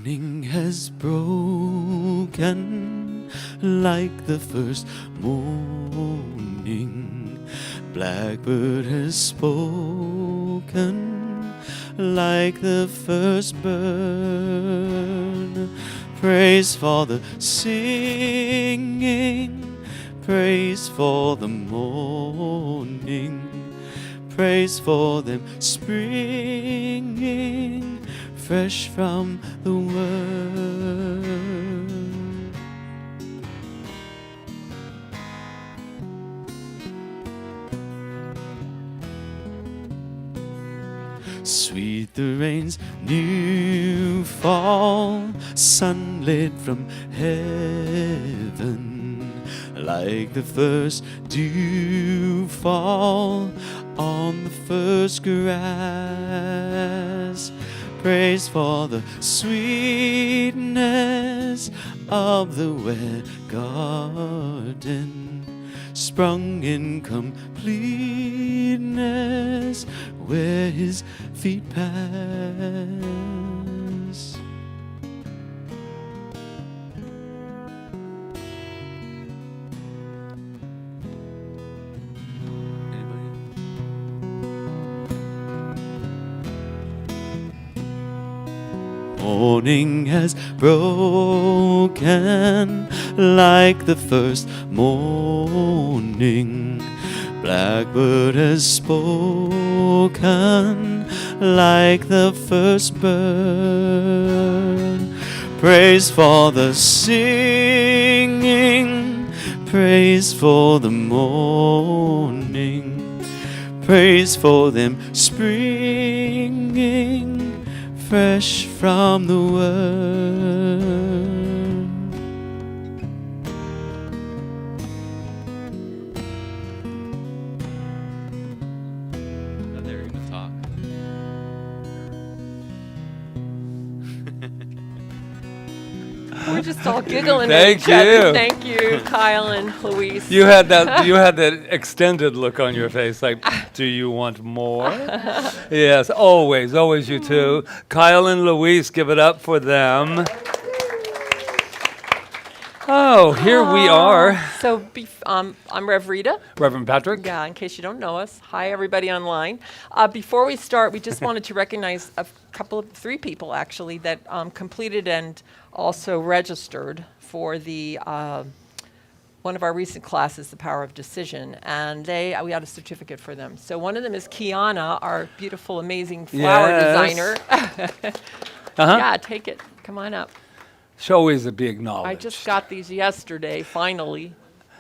Morning has broken like the first morning. Blackbird has spoken like the first bird. Praise for the singing, praise for the morning, praise for them springing fresh from the word. Sweet the rain's new fall, sunlit from heaven, like the first dew fall on the first grass. Praise for the sweetness of the wet garden, sprung in completeness where his feet pass. Morning has broken like the first morning. Blackbird has spoken like the first bird. Praise for the singing, praise for the morning, praise for them springing fresh from the word. Now they're going to talk. We're just all giggling. Thank you. Thank you, Kyle and Luis. You had that extended look on your face, like, do you want more? Yes, always you two. Kyle and Luis, give it up for them. Oh, here we are. So I'm Rev Rita. Reverend Patrick. Yeah, in case you don't know us. Hi, everybody online. Before we start, we just wanted to recognize three people actually that completed and also registered for the one of our recent classes, The Power of Decision, and we had a certificate for them. So one of them is Kiana, our beautiful, amazing flower designer. Yeah, take it. Come on up. Should always be acknowledged. I just got these yesterday, finally.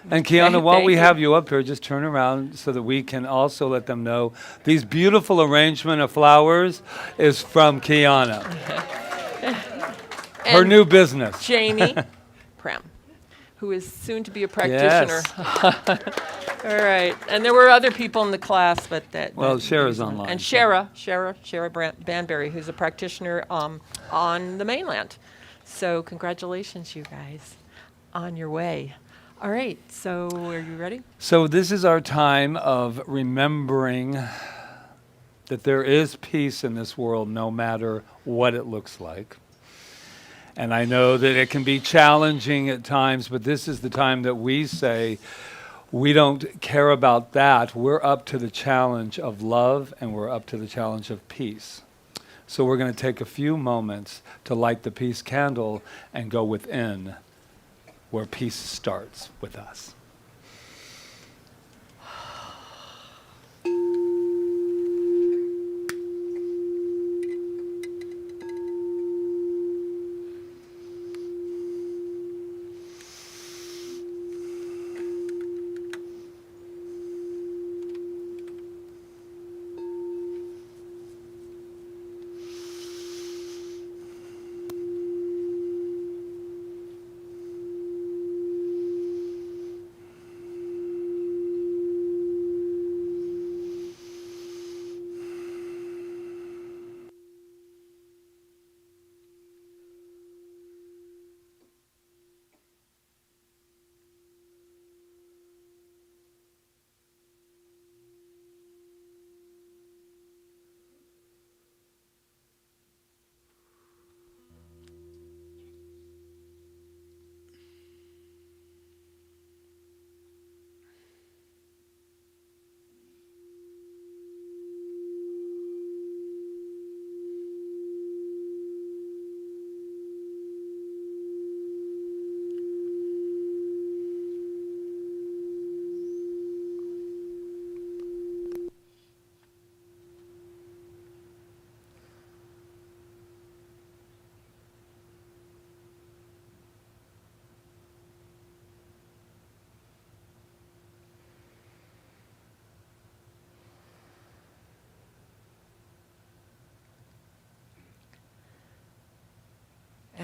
And Kiana, while we Thank have you up here, just turn around so that we can also let them know these beautiful arrangement of flowers is from Kiana. Her new business. Jamie Pram, who is soon to be a practitioner. Yes. All right. And there were other people in the class, but Shara's online. And Shara Banbury, who's a practitioner on the mainland. So congratulations, you guys, on your way. All right, so are you ready? So this is our time of remembering that there is peace in this world no matter what it looks like. And I know that it can be challenging at times, but this is the time that we say we don't care about that. We're up to the challenge of love, and we're up to the challenge of peace. So we're going to take a few moments to light the peace candle and go within where peace starts with us.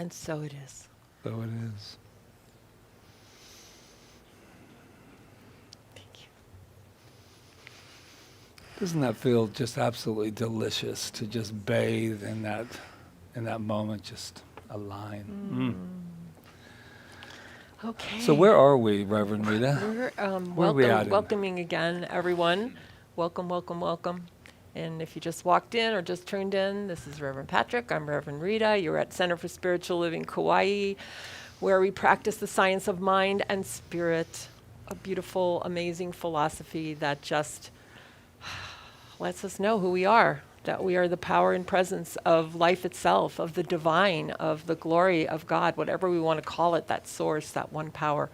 And so it is. So it is. Thank you. Doesn't that feel just absolutely delicious to just bathe in that moment, just align? Okay. So where are we, Reverend Rita? We're are we at in- welcoming again, everyone. Welcome, welcome, welcome. And if you just walked in or just tuned in, this is Reverend Patrick. I'm Reverend Rita. You're at Center for Spiritual Living, Kauai, where we practice the science of mind and spirit, a beautiful, amazing philosophy that just lets us know who we are, that we are the power and presence of life itself, of the divine, of the glory of God, whatever we want to call it, that source, that one power.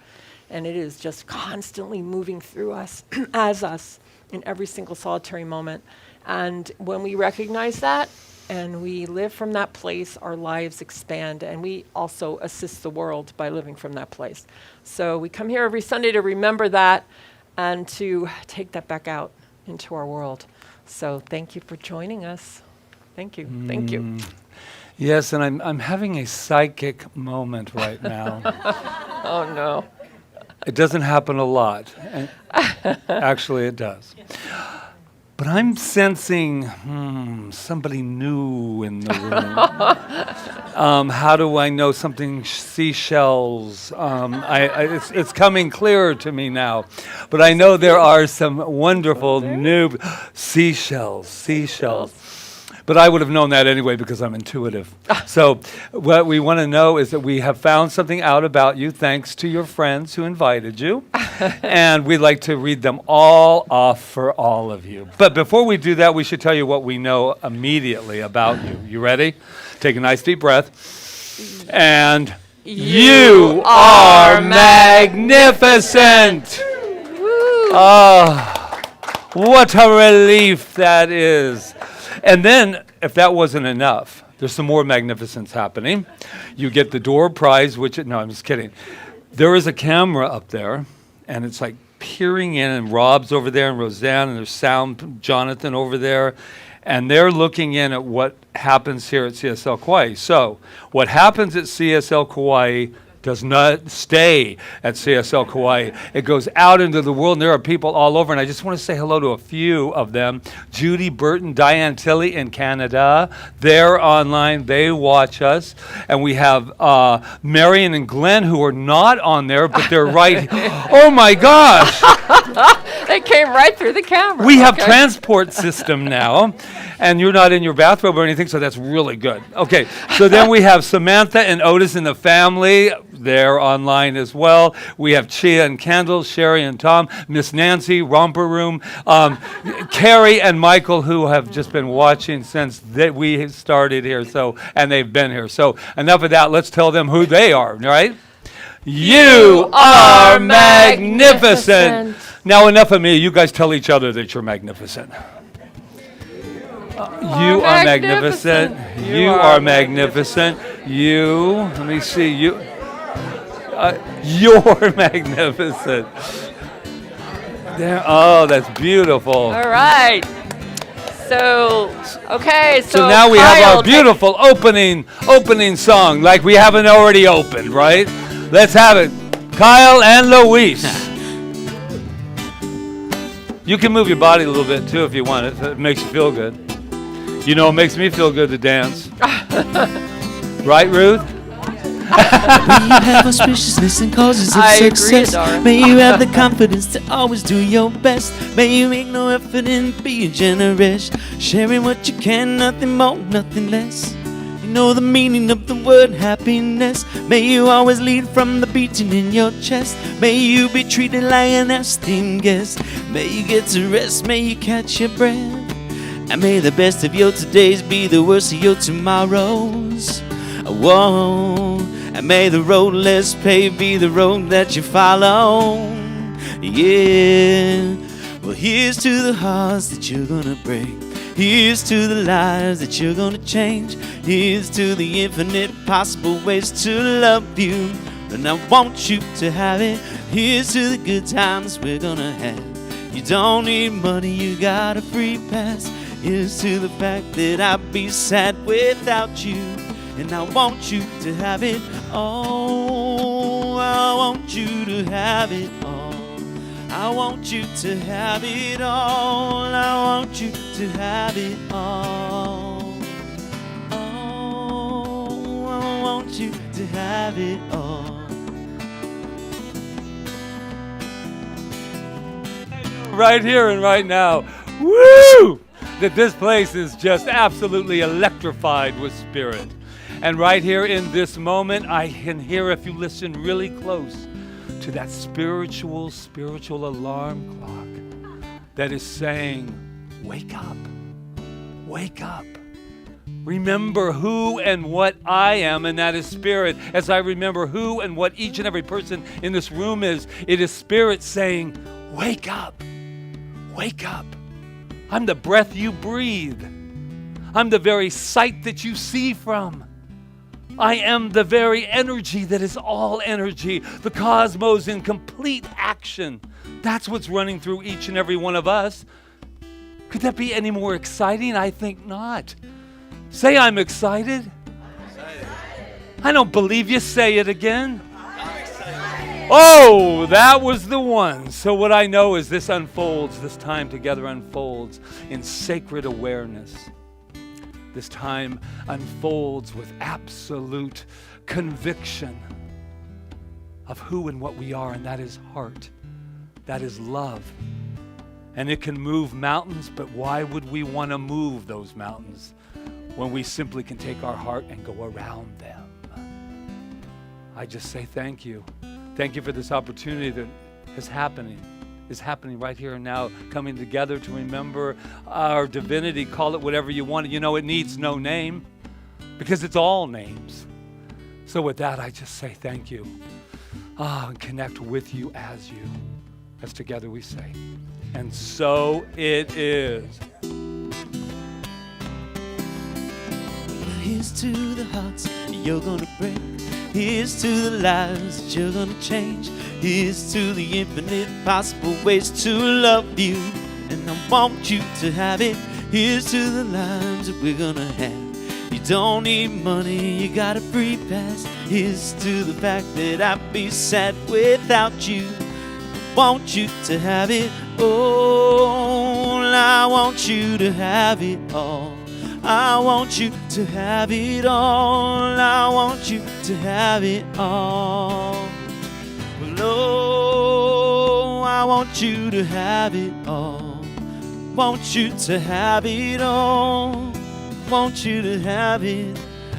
And it is just constantly moving through us, as us, in every single solitary moment. And when we recognize that and we live from that place, our lives expand, and we also assist the world by living from that place. So we come here every Sunday to remember that and to take that back out into our world. So thank you for joining us. Thank you. Thank you. Yes, and I'm having a psychic moment right now. Oh, no. It doesn't happen a lot. And actually, it does. But I'm sensing somebody new in the room. How do I know something? Seashells. It's coming clearer to me now. But I know there are some wonderful new seashells. But I would have known that anyway because I'm intuitive. So what we want to know is that we have found something out about you thanks to your friends who invited you. And we'd like to read them all off for all of you. But before we do that, we should tell you what we know immediately about you. You ready? Take a nice deep breath. And you are magnificent. Oh, what a relief that is. And then, if that wasn't enough, there's some more magnificence happening. You get the door prize, no, I'm just kidding. There is a camera up there, and it's like peering in, and Rob's over there, and Roseanne, and there's sound, Jonathan over there, and they're looking in at what happens here at CSL Kauai. So, what happens at CSL Kauai does not stay at CSL Kauai. It goes out into the world, and there are people all over, and I just want to say hello to a few of them. Judy Burton, Diane Tilley in Canada. They're online. They watch us. And we have Marion and Glenn, who are not on there, but they're right. Oh, my gosh. They came right through the camera. We have transport system now, and you're not in your bathrobe or anything, so that's really good. Okay, so then we have Samantha and Otis and the family. They're online as well. We have Chia and Kendall, Sherry and Tom, Miss Nancy, Romper Room, Carrie and Michael, who have just been watching since we started here, and they've been here. So enough of that. Let's tell them who they are, right? You are magnificent. Now enough of me. You guys tell each other that you're magnificent. You are magnificent. You are magnificent. You, let me see, you're magnificent. There, oh, that's beautiful. All right. So now we have our beautiful opening song, like we haven't already opened, right? Let's have it. Kyle and Luis. You can move your body a little bit too if you want it. It makes you feel good. You know, it makes me feel good to dance. Right, Ruth? May you have auspiciousness and causes of success. May you have the confidence to always do your best. May you make no effort in being generous, sharing what you can, nothing more, nothing less. You know the meaning of the word happiness. May you always lead from the beating in your chest. May you be treated like an esteemed guest. May you get to rest, may you catch your breath. And may the best of your todays be the worst of your tomorrows. Whoa. And may the road less paved be the road that you follow. Yeah. Well, here's to the hearts that you're gonna break. Here's to the lives that you're gonna change. Here's to the infinite possible ways to love you. And I want you to have it. Here's to the good times we're gonna have. You don't need money, you got a free pass. Here's to the fact that I'd be sad without you. and I want you to have it all. I want you to have it all. I want you to have it all. I want you to have it all. Oh, I want you to have it all. Right here and right now, woo! That this place is just absolutely electrified with spirit. And right here in this moment, I can hear, if you listen really close, to that spiritual alarm clock that is saying, wake up, wake up. Remember who and what I am, and that is spirit. As I remember who and what each and every person in this room is, it is spirit saying, wake up, wake up. I'm the breath you breathe. I'm the very sight that you see from. I am the very energy that is all energy, the cosmos in complete action. That's what's running through each and every one of us. Could that be any more exciting? I think not. Say, I'm excited. I don't believe you. Say it again. Oh, that was the one. So what I know is this unfolds, this time together unfolds in sacred awareness. This time unfolds with absolute conviction of who and what we are, and that is heart. That is love. And it can move mountains, but why would we want to move those mountains when we simply can take our heart and go around them? I just say thank you. Thank you for this opportunity that is happening right here and now, coming together to remember our divinity. Call it whatever you want. You know, it needs no name because it's all names. So with that, I just say thank you. And connect with you as you. As together we say. And so it is. Here's to the hearts you're gonna break. Here's to the lives that you're gonna change. Here's to the infinite possible ways to love you, and I want you to have it. Here's to the lives that we're gonna have. You don't need money, you got a free pass. Here's to the fact that I'd be sad without you. I want you to have it all. I want you to have it all. I want you to have it all. I want you to have it all. Oh, I want you to have it all. Want you to have it all. Want you to have it all.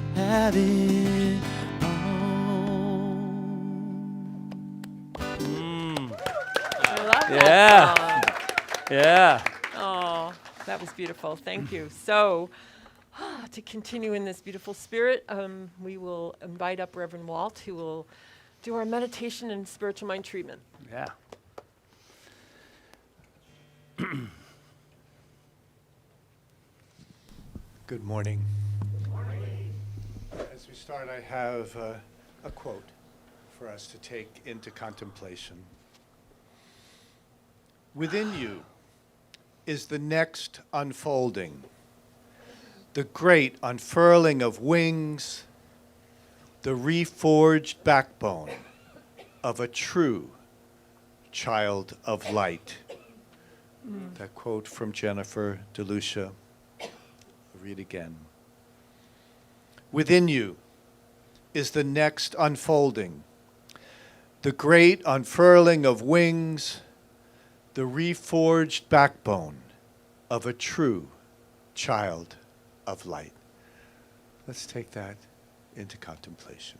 I love that Yeah. song. Yeah. Oh, that was beautiful. Thank you. So, to continue in this beautiful spirit, we will invite up Reverend Walt, who will do our meditation and spiritual mind treatment. Yeah. Good morning. As we start, I have a quote for us to take into contemplation. Within you is the next unfolding, the great unfurling of wings, the reforged backbone of a true child of light. That quote from Jennifer DeLucia. I'll read again. Within you is the next unfolding, the great unfurling of wings, the reforged backbone of a true child of light. Let's take that into contemplation.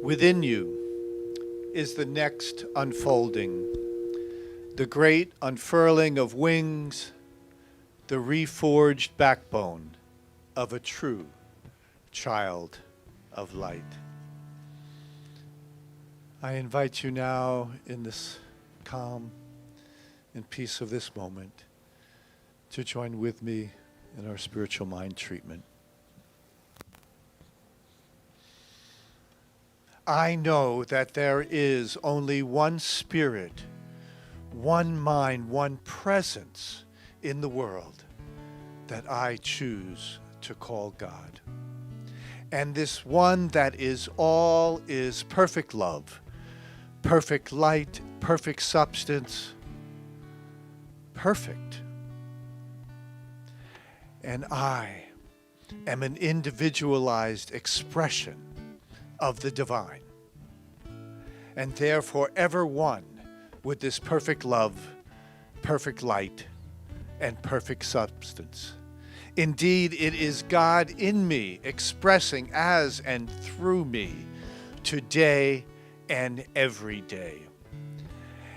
Within you is the next unfolding, the great unfurling of wings, the reforged backbone of a true child of light. I invite you now in this calm and peace of this moment to join with me in our spiritual mind treatment. I know that there is only one spirit, one mind, one presence in the world that I choose to call God. And this one that is all is perfect love, perfect light, perfect substance, perfect. And I am an individualized expression of the divine, and therefore ever one with this perfect love, perfect light, and perfect substance. Indeed, it is God in me expressing as and through me today and every day.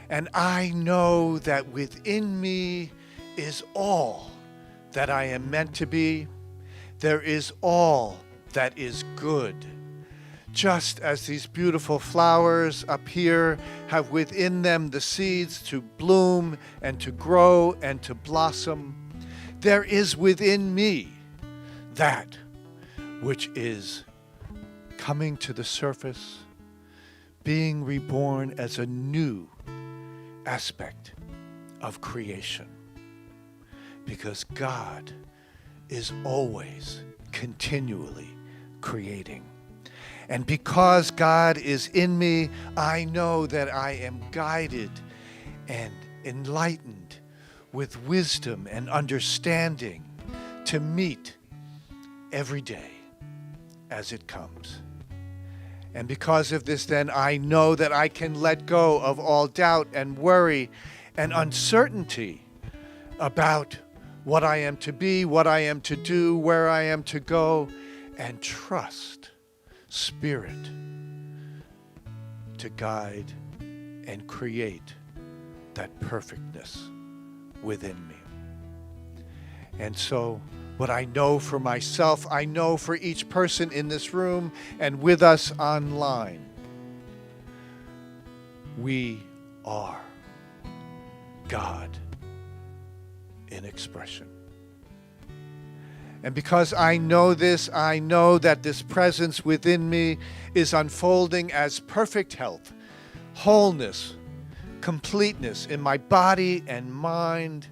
And I know that within me is all that I am meant to be. There is all that is good. Just as these beautiful flowers up here have within them the seeds to bloom and to grow and to blossom, there is within me that which is coming to the surface, being reborn as a new aspect of creation. Because God is always continually creating. And because God is in me, I know that I am guided and enlightened with wisdom and understanding to meet every day as it comes. And because of this, then, I know that I can let go of all doubt and worry and uncertainty about what I am to be, what I am to do, where I am to go, and trust Spirit to guide and create that perfectness within me. And so, what I know for myself, I know for each person in this room and with us online. We are God in expression. And because I know this, I know that this presence within me is unfolding as perfect health, wholeness, completeness in my body and mind,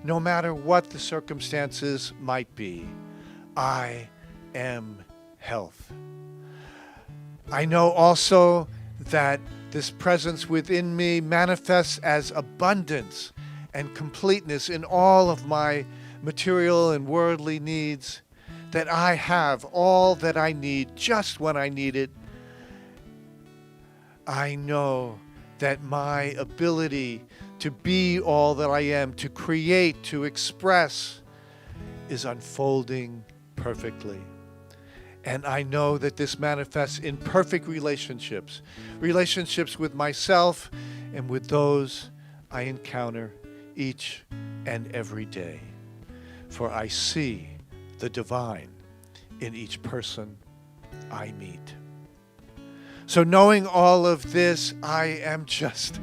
no matter what the circumstances might be. I am health. I know also that this presence within me manifests as abundance and completeness in all of my material and worldly needs, that I have all that I need just when I need it. I know that my ability to be all that I am, to create, to express, is unfolding perfectly. And I know that this manifests in perfect relationships, relationships with myself and with those I encounter each and every day. For I see the divine in each person I meet. So knowing all of this, I am just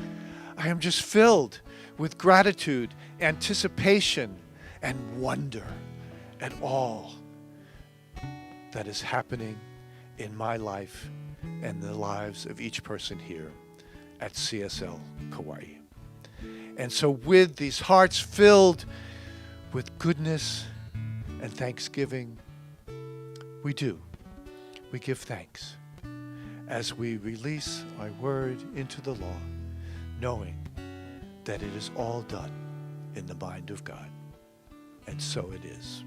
filled with gratitude, anticipation, and wonder at all that is happening in my life and the lives of each person here at CSL Kauai. And so with these hearts filled with goodness and thanksgiving, we give thanks as we release our word into the law, knowing that it is all done in the mind of God. And so it is.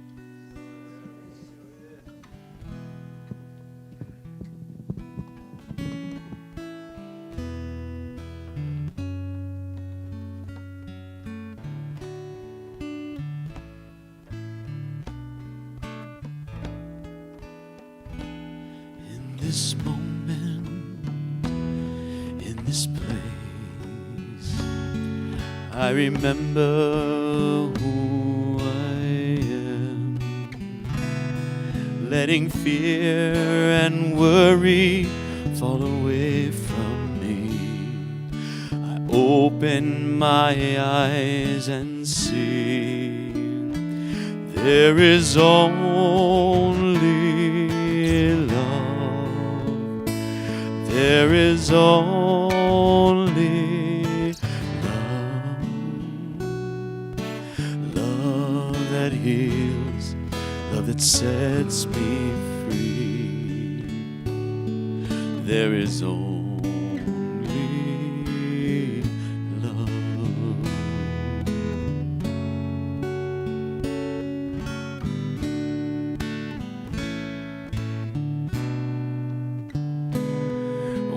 This moment remember who I am, letting fear and worry fall away from me. I open my eyes and see there is only love. There is only love. Love that heals, love that sets me free. There is only love.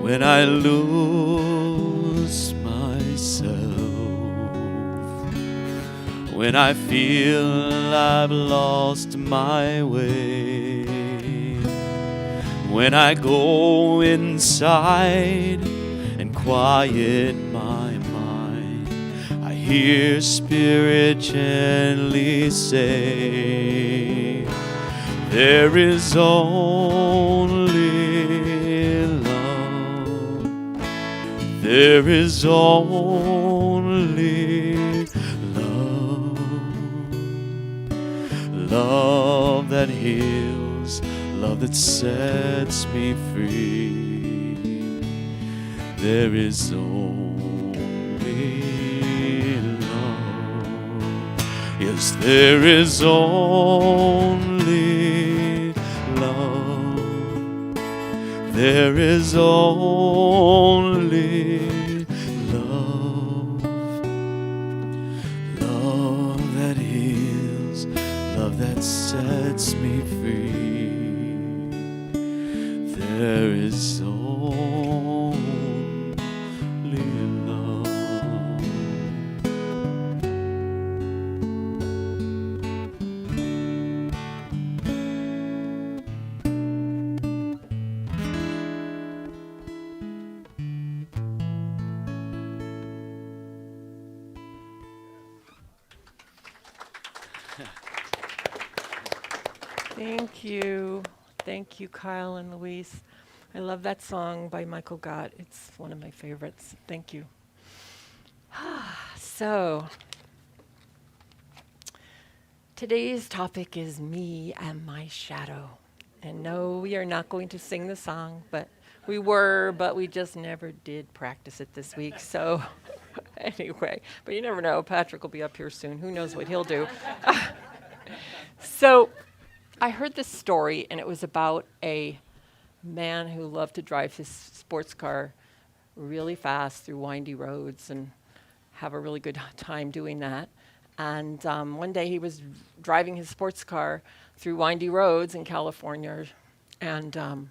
When I lose myself, when I feel I've lost my way, when I go inside and quiet my mind, I hear Spirit gently say, there is only love. There is only love. Love that heals, love that sets me free. There is only love. Yes, there is only love. There is only love. Love that heals, love that sets me free. There is only love. Thank you. Thank you, Kyle and Louise. I love that song by Michael Gott. It's one of my favorites. Thank you. So, today's topic is me and my shadow. And no, we are not going to sing the song, but we just never did practice it this week. So, anyway, but you never know. Patrick will be up here soon. Who knows what he'll do? So, I heard this story, and it was about a man who loved to drive his sports car really fast through windy roads and have a really good time doing that. And one day he was driving his sports car through windy roads in California and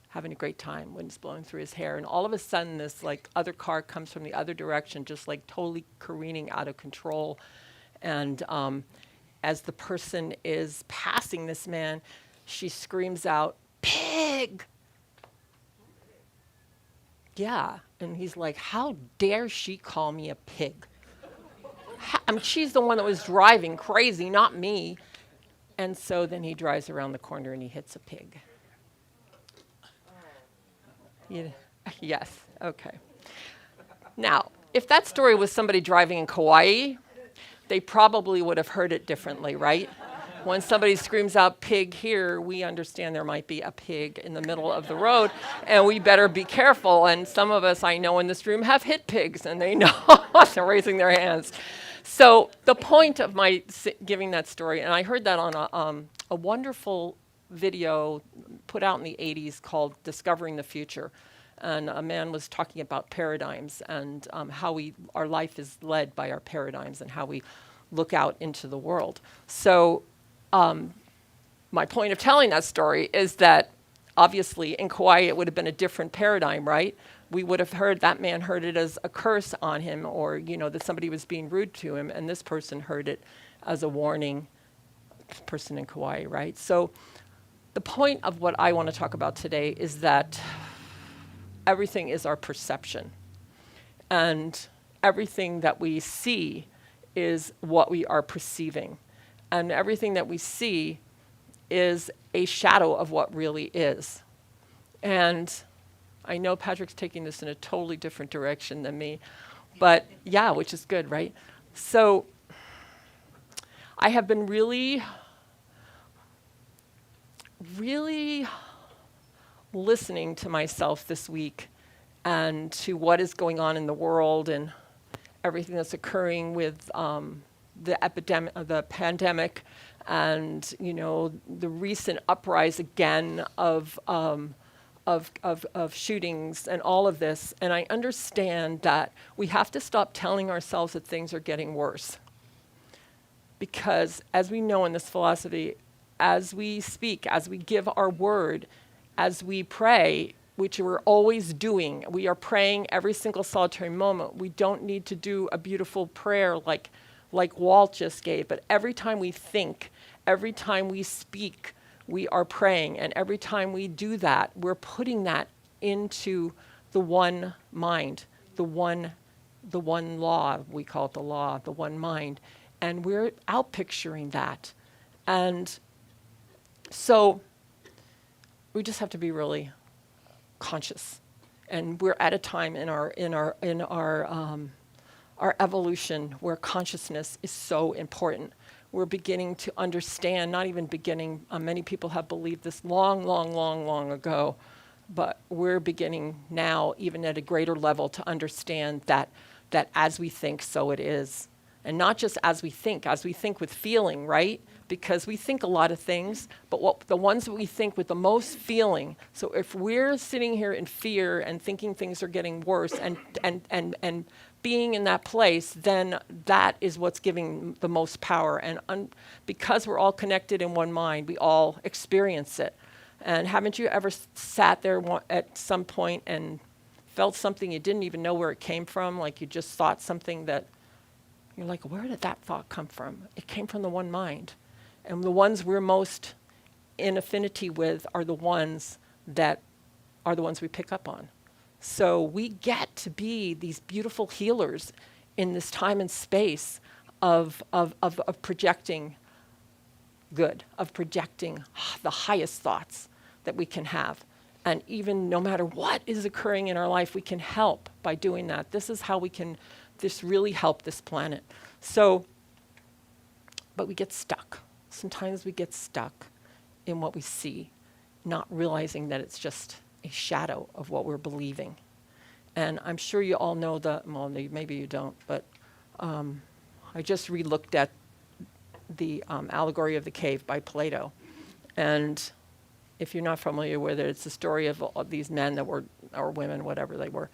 having a great time. Wind's blowing through his hair. And all of a sudden, this other car comes from the other direction, just totally careening out of control. And as the person is passing this man, she screams out, "Pig!" Yeah, and he's like, how dare she call me a pig? I mean, she's the one that was driving crazy, not me. And so then he drives around the corner and he hits a pig. Yeah. Yes, okay. Now, if that story was somebody driving in Kauai, they probably would have heard it differently, right? When somebody screams out pig here, we understand there might be a pig in the middle of the road, and we better be careful. And some of us I know in this room have hit pigs, and they know they're raising their hands. So the point of my giving that story, and I heard that on a wonderful video put out in the 80s called Discovering the Future. And a man was talking about paradigms and how our life is led by our paradigms and how we look out into the world. So my point of telling that story is that obviously in Kauai it would have been a different paradigm, right? We would have heard, that man heard it as a curse on him, or that somebody was being rude to him, and this person heard it as a warning, person in Kauai, right? So the point of what I want to talk about today is that everything is our perception. And everything that we see is what we are perceiving. And everything that we see is a shadow of what really is. And I know Patrick's taking this in a totally different direction than me, but yeah, which is good, right? So I have been really listening to myself this week and to what is going on in the world and everything that's occurring with the pandemic, and the recent uprise again of shootings and all of this. And I understand that we have to stop telling ourselves that things are getting worse, because as we know in this philosophy, as we speak, as we give our word, as we pray, which we're always doing, we are praying every single solitary moment. We don't need to do a beautiful prayer like Walt just gave, but every time we think, every time we speak, we are praying. And every time we do that, we're putting that into the one mind, the one law, we call it the law, the one mind. And we're out picturing that. And so we just have to be really conscious. And we're at a time in our evolution where consciousness is so important. We're beginning to understand, not even beginning, many people have believed this long ago, but we're beginning now, even at a greater level, to understand that as we think, so it is. And not just as we think with feeling, right? Because we think a lot of things, but the ones that we think with the most feeling. So if we're sitting here in fear and thinking things are getting worse and being in that place, then that is what's giving the most power. And because we're all connected in one mind, we all experience it. And haven't you ever sat there at some point and felt something you didn't even know where it came from? Like you just thought something that you're like, where did that thought come from? It came from the one mind. And the ones we're most in affinity with are the ones we pick up on. So we get to be these beautiful healers in this time and space of projecting good, of projecting the highest thoughts that we can have. And even no matter what is occurring in our life, we can help by doing that. This is how we can really help this planet. So, but we get stuck. Sometimes we get stuck in what we see, not realizing that it's just a shadow of what we're believing. And I'm sure you all know maybe you don't, but I just re-looked at the allegory of the cave by Plato. And if you're not familiar with it, it's the story of these men or women, whatever they were,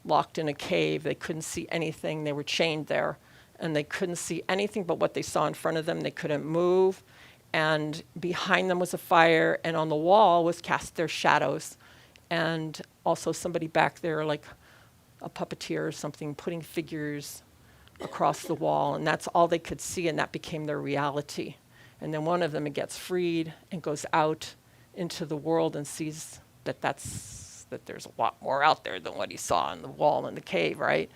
locked in a cave. They couldn't see anything. They were chained there, and they couldn't see anything but what they saw in front of them. They couldn't move. And behind them was a fire, and on the wall was cast their shadows. And also somebody back there, like a puppeteer or something, putting figures across the wall. And that's all they could see, and that became their reality. And then one of them gets freed and goes out into the world and sees that there's a lot more out there than what he saw on the wall in the cave, right?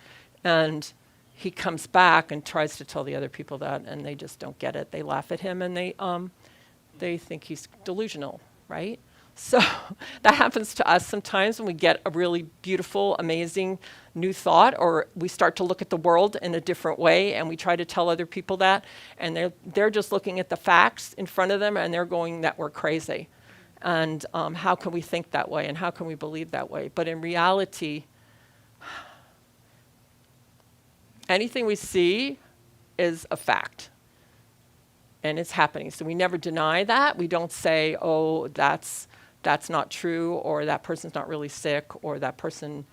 And he comes back and tries to tell the other people that, and they just don't get it. They laugh at him, and they think he's delusional, right? So that happens to us sometimes when we get a really beautiful, amazing new thought, or we start to look at the world in a different way, and we try to tell other people that, and they're just looking at the facts in front of them, and they're going that we're crazy. And how can we think that way, and how can we believe that way? But in reality, anything we see is a fact, and it's happening. So we never deny that. We don't say, oh, that's not true, or that person's not really sick, or that person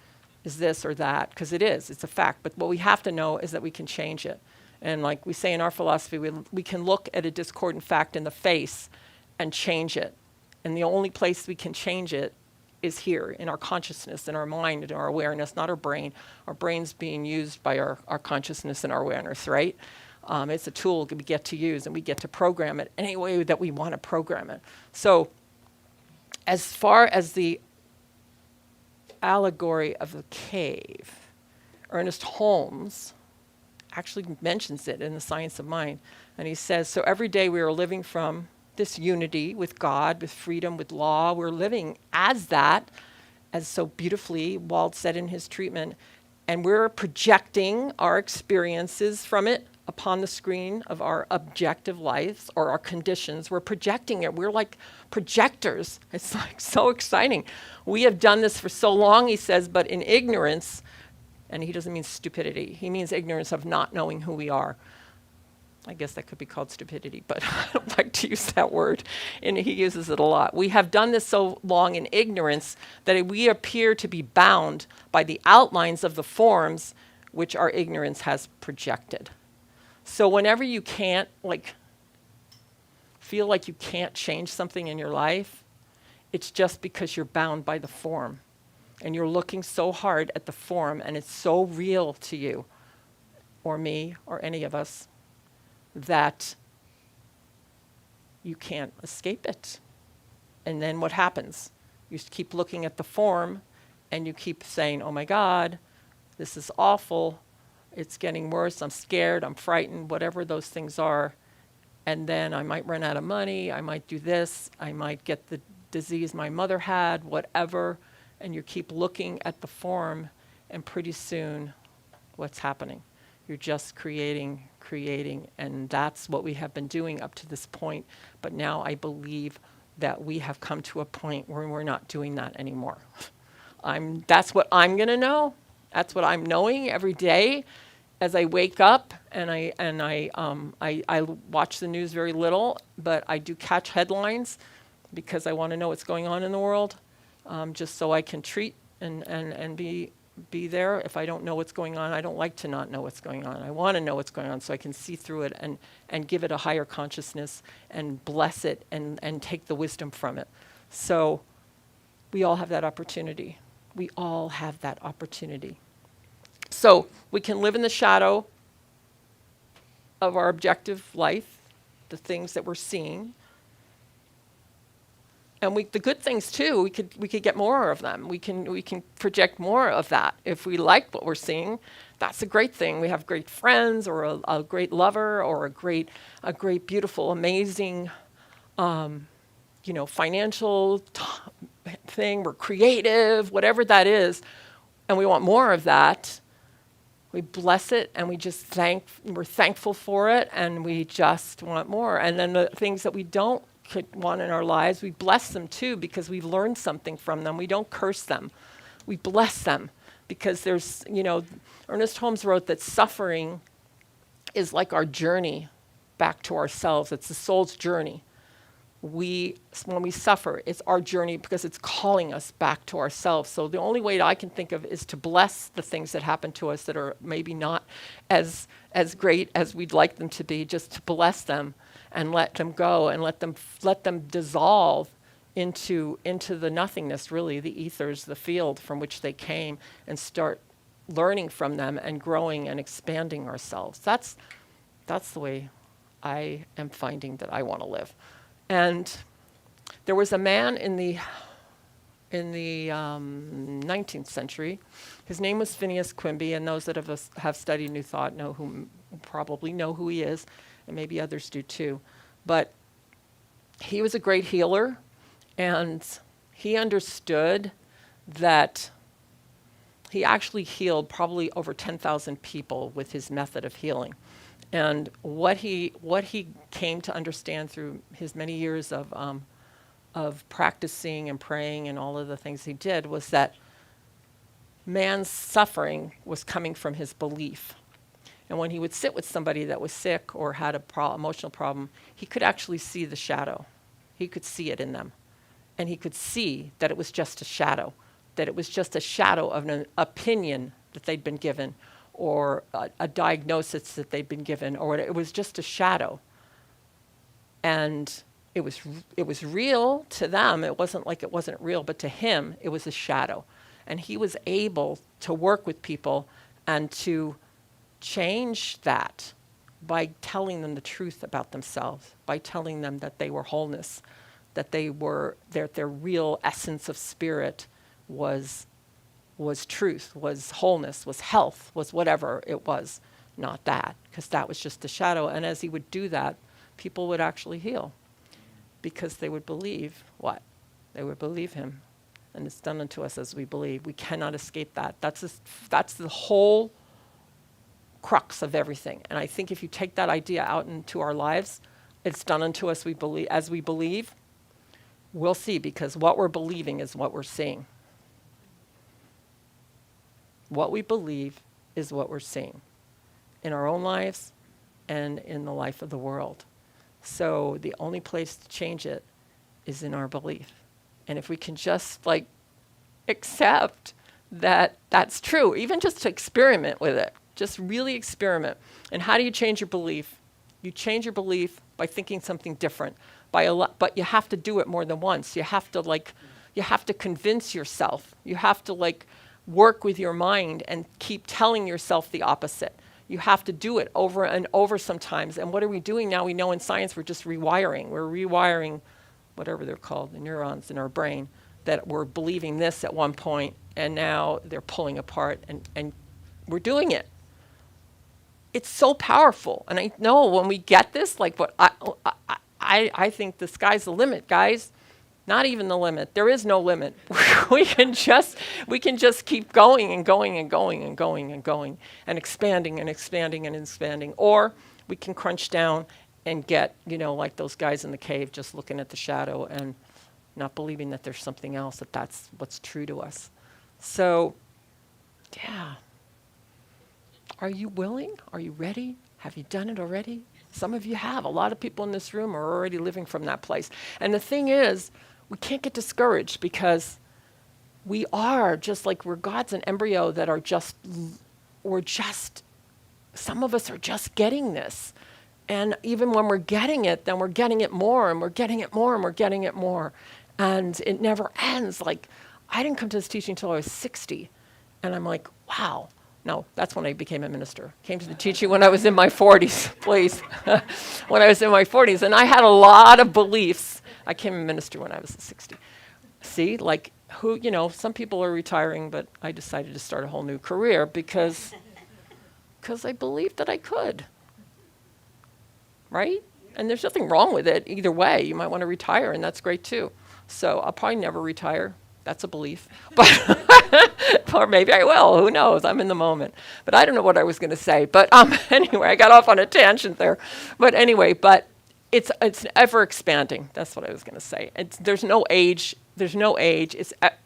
is this or that, because it is. It's a fact. But what we have to know is that we can change it. And like we say in our philosophy, we can look at a discordant fact in the face and change it. And the only place we can change it is here, in our consciousness, in our mind, in our awareness, not our brain. Our brain's being used by our consciousness and our awareness, right? It's a tool we get to use, and we get to program it any way that we want to program it. So as far as the allegory of the cave, Ernest Holmes actually mentions it in The Science of Mind. And he says, so every day we are living from this unity with God, with freedom, with law. We're living as that, as so beautifully Walt said in his treatment. And we're projecting our experiences from it upon the screen of our objective lives or our conditions. We're projecting it. We're like projectors. It's like so exciting. We have done this for so long, he says, but in ignorance, and he doesn't mean stupidity. He means ignorance of not knowing who we are. I guess that could be called stupidity, but I don't like to use that word, and he uses it a lot. We have done this so long in ignorance that we appear to be bound by the outlines of the forms which our ignorance has projected. So whenever you can't, feel like you can't change something in your life, it's just because you're bound by the form. And you're looking so hard at the form, and it's so real to you, or me, or any of us, that you can't escape it. And then what happens? You keep looking at the form, and you keep saying, oh my God, this is awful, it's getting worse, I'm scared, I'm frightened, whatever those things are. And then I might run out of money, I might do this, I might get the disease my mother had, whatever. And you keep looking at the form, and pretty soon, what's happening? You're just creating, and that's what we have been doing up to this point. But now I believe that we have come to a point where we're not doing that anymore. That's what I'm going to know. That's what I'm knowing every day as I wake up, and I watch the news very little, but I do catch headlines because I want to know what's going on in the world. Just so I can treat and be there. If I don't know what's going on, I don't like to not know what's going on. I want to know what's going on so I can see through it and give it a higher consciousness and bless it and take the wisdom from it. So we all have that opportunity. We all have that opportunity. So we can live in the shadow of our objective life, the things that we're seeing. And the good things too, we could get more of them. We can project more of that. If we like what we're seeing, that's a great thing. We have great friends, or a great lover, or a great beautiful, amazing, financial thing. We're creative, whatever that is, and we want more of that. We bless it, and we're thankful for it, and we just want more. And then the things that we don't want in our lives, we bless them too, because we've learned something from them. We don't curse them. We bless them, because there's, Ernest Holmes wrote that suffering is like our journey back to ourselves. It's the soul's journey. When we suffer, it's our journey because it's calling us back to ourselves. So the only way that I can think of is to bless the things that happen to us that are maybe not as great as we'd like them to be, just to bless them and let them go and let them dissolve into the nothingness, really, the ethers, the field from which they came, and start learning from them and growing and expanding ourselves. That's the way I am finding that I want to live. And there was a man in the 19th century. His name was Phineas Quimby, and those that have studied New Thought probably know who he is, and maybe others do too. But he was a great healer, and he understood that he actually healed probably over 10,000 people with his method of healing. And what he came to understand through his many years of practicing and praying and all of the things he did was that man's suffering was coming from his belief. And when he would sit with somebody that was sick or had a emotional problem, he could actually see the shadow. He could see it in them. And he could see that it was just a shadow, that it was just a shadow of an opinion that they'd been given, or a diagnosis that they'd been given, or it was just a shadow. And it was real to them. It wasn't like it wasn't real, but to him, it was a shadow. And he was able to work with people and to change that by telling them the truth about themselves, by telling them that they were wholeness, that their real essence of spirit was was truth, was wholeness, was health, was whatever it was, not that, because that was just the shadow. And as he would do that, people would actually heal because they would believe what? They would believe him. And it's done unto us as we believe. We cannot escape that. That's the whole crux of everything. And I think if you take that idea out into our lives, it's done unto us as we believe, we'll see, because what we're believing is what we're seeing. What we believe is what we're seeing in our own lives and in the life of the world. So the only place to change it is in our belief. And if we can just accept that that's true, even just to experiment with it, just really experiment. And how do you change your belief? You change your belief by thinking something different. But you have to do it more than once. You have to convince yourself. You have to work with your mind and keep telling yourself the opposite. You have to do it over and over sometimes. And what are we doing now? We know in science we're just rewiring. We're rewiring whatever they're called, the neurons in our brain, that were believing this at one point, and now they're pulling apart, and we're doing it. It's so powerful. And I know when we get this, I think the sky's the limit, guys. Not even the limit. There is no limit. we can just keep going and going and going and going and going and expanding and expanding and expanding. Or we can crunch down and get, like those guys in the cave, just looking at the shadow and not believing that there's something else, that's what's true to us. So, yeah. Are you willing? Are you ready? Have you done it already? Some of you have. A lot of people in this room are already living from that place. And the thing is, we can't get discouraged because we are just we're God's an embryo that are some of us are just getting this. And even when we're getting it, then we're getting it more and we're getting it more and we're getting it more. And it never ends. I didn't come to this teaching until I was 60. And I'm like, wow. No, that's when I became a minister. Came to the teaching when I was in my 40s, please. When I was in my 40s. And I had a lot of beliefs. I became a minister when I was 60. See, some people are retiring, but I decided to start a whole new career because I believed that I could. Right? And there's nothing wrong with it either way. You might want to retire, and that's great too. So I'll probably never retire. That's a belief. But or maybe I will. Who knows? I'm in the moment. But I don't know what I was going to say. But anyway, I got off on a tangent there. But anyway, it's ever expanding. That's what I was going to say. There's no age. There's no age.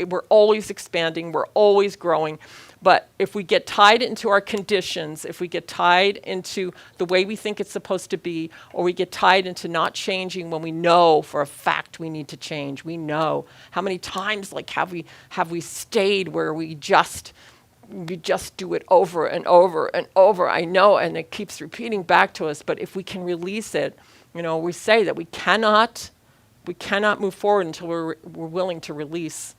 We're always expanding. We're always growing. But if we get tied into our conditions, if we get tied into the way we think it's supposed to be, or we get tied into not changing when we know for a fact we need to change, we know. How many times have we stayed where we just do it over and over and over? I know, and it keeps repeating back to us. But if we can release it, we say that we cannot move forward until we're willing to release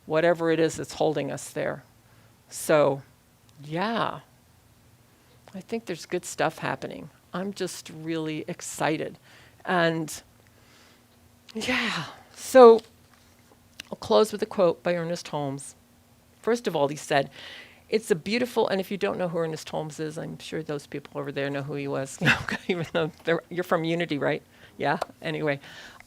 whatever it is that's holding us there. So, yeah, I think there's good stuff happening. I'm just really excited. And, yeah, so I'll close with a quote by Ernest Holmes. First of all, he said, it's a beautiful, and if you don't know who Ernest Holmes is, I'm sure those people over there know who he was, even though you're from Unity, right? Yeah, anyway.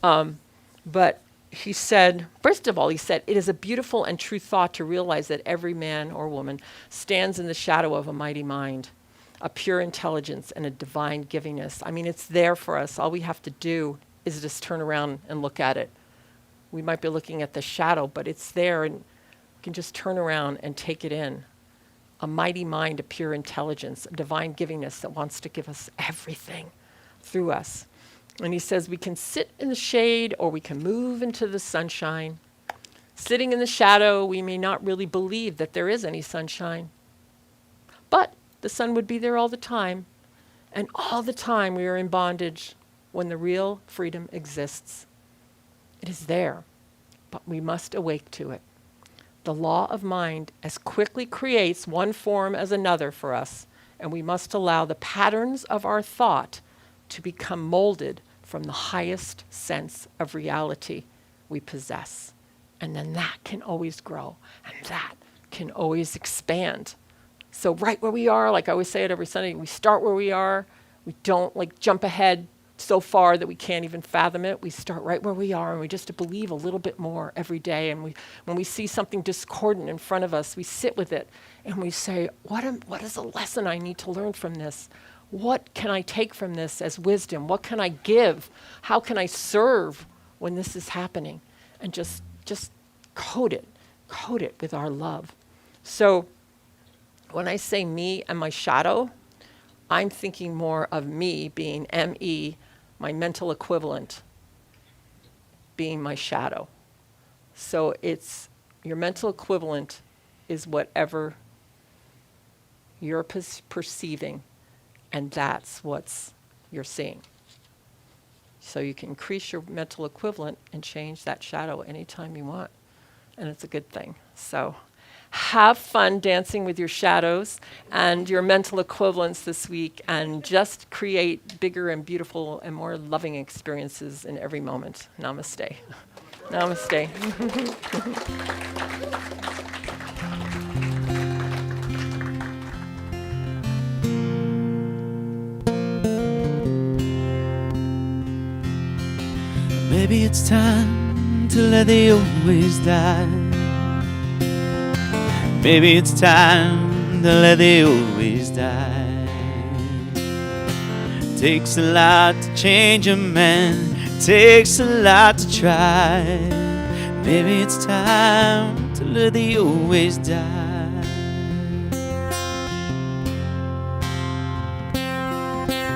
But he said, first of all, he said, it is a beautiful and true thought to realize that every man or woman stands in the shadow of a mighty mind, a pure intelligence, and a divine givingness. I mean, it's there for us. All we have to do is just turn around and look at it. We might be looking at the shadow, but it's there, and we can just turn around and take it in. A mighty mind, a pure intelligence, a divine givingness that wants to give us everything through us. And he says we can sit in the shade or we can move into the sunshine. Sitting in the shadow, we may not really believe that there is any sunshine. But the sun would be there all the time. And all the time we are in bondage when the real freedom exists. It is there, but we must awake to it. The law of mind as quickly creates one form as another for us, and we must allow the patterns of our thought to become molded from the highest sense of reality we possess. And then that can always grow, and that can always expand. So right where we are, like I always say it every Sunday, we start where we are. We don't like jump ahead so far that we can't even fathom it. We start right where we are, and we just believe a little bit more every day. And when we see something discordant in front of us, we sit with it and we say, what is a lesson I need to learn from this? What can I take from this as wisdom? What can I give? How can I serve when this is happening? And just coat it with our love. So when I say me and my shadow, I'm thinking more of me being M-E, my mental equivalent, being my shadow. So it's your mental equivalent is whatever you're perceiving, and that's what's you're seeing. So you can increase your mental equivalent and change that shadow anytime you want, and it's a good thing. So have fun dancing with your shadows and your mental equivalents this week, and just create bigger and beautiful and more loving experiences in every moment. Namaste. Namaste. Maybe it's time to let the old ways die. Maybe it's time to let the old ways die. Takes a lot to change a man, takes a lot to try. Maybe it's time to let the old ways die.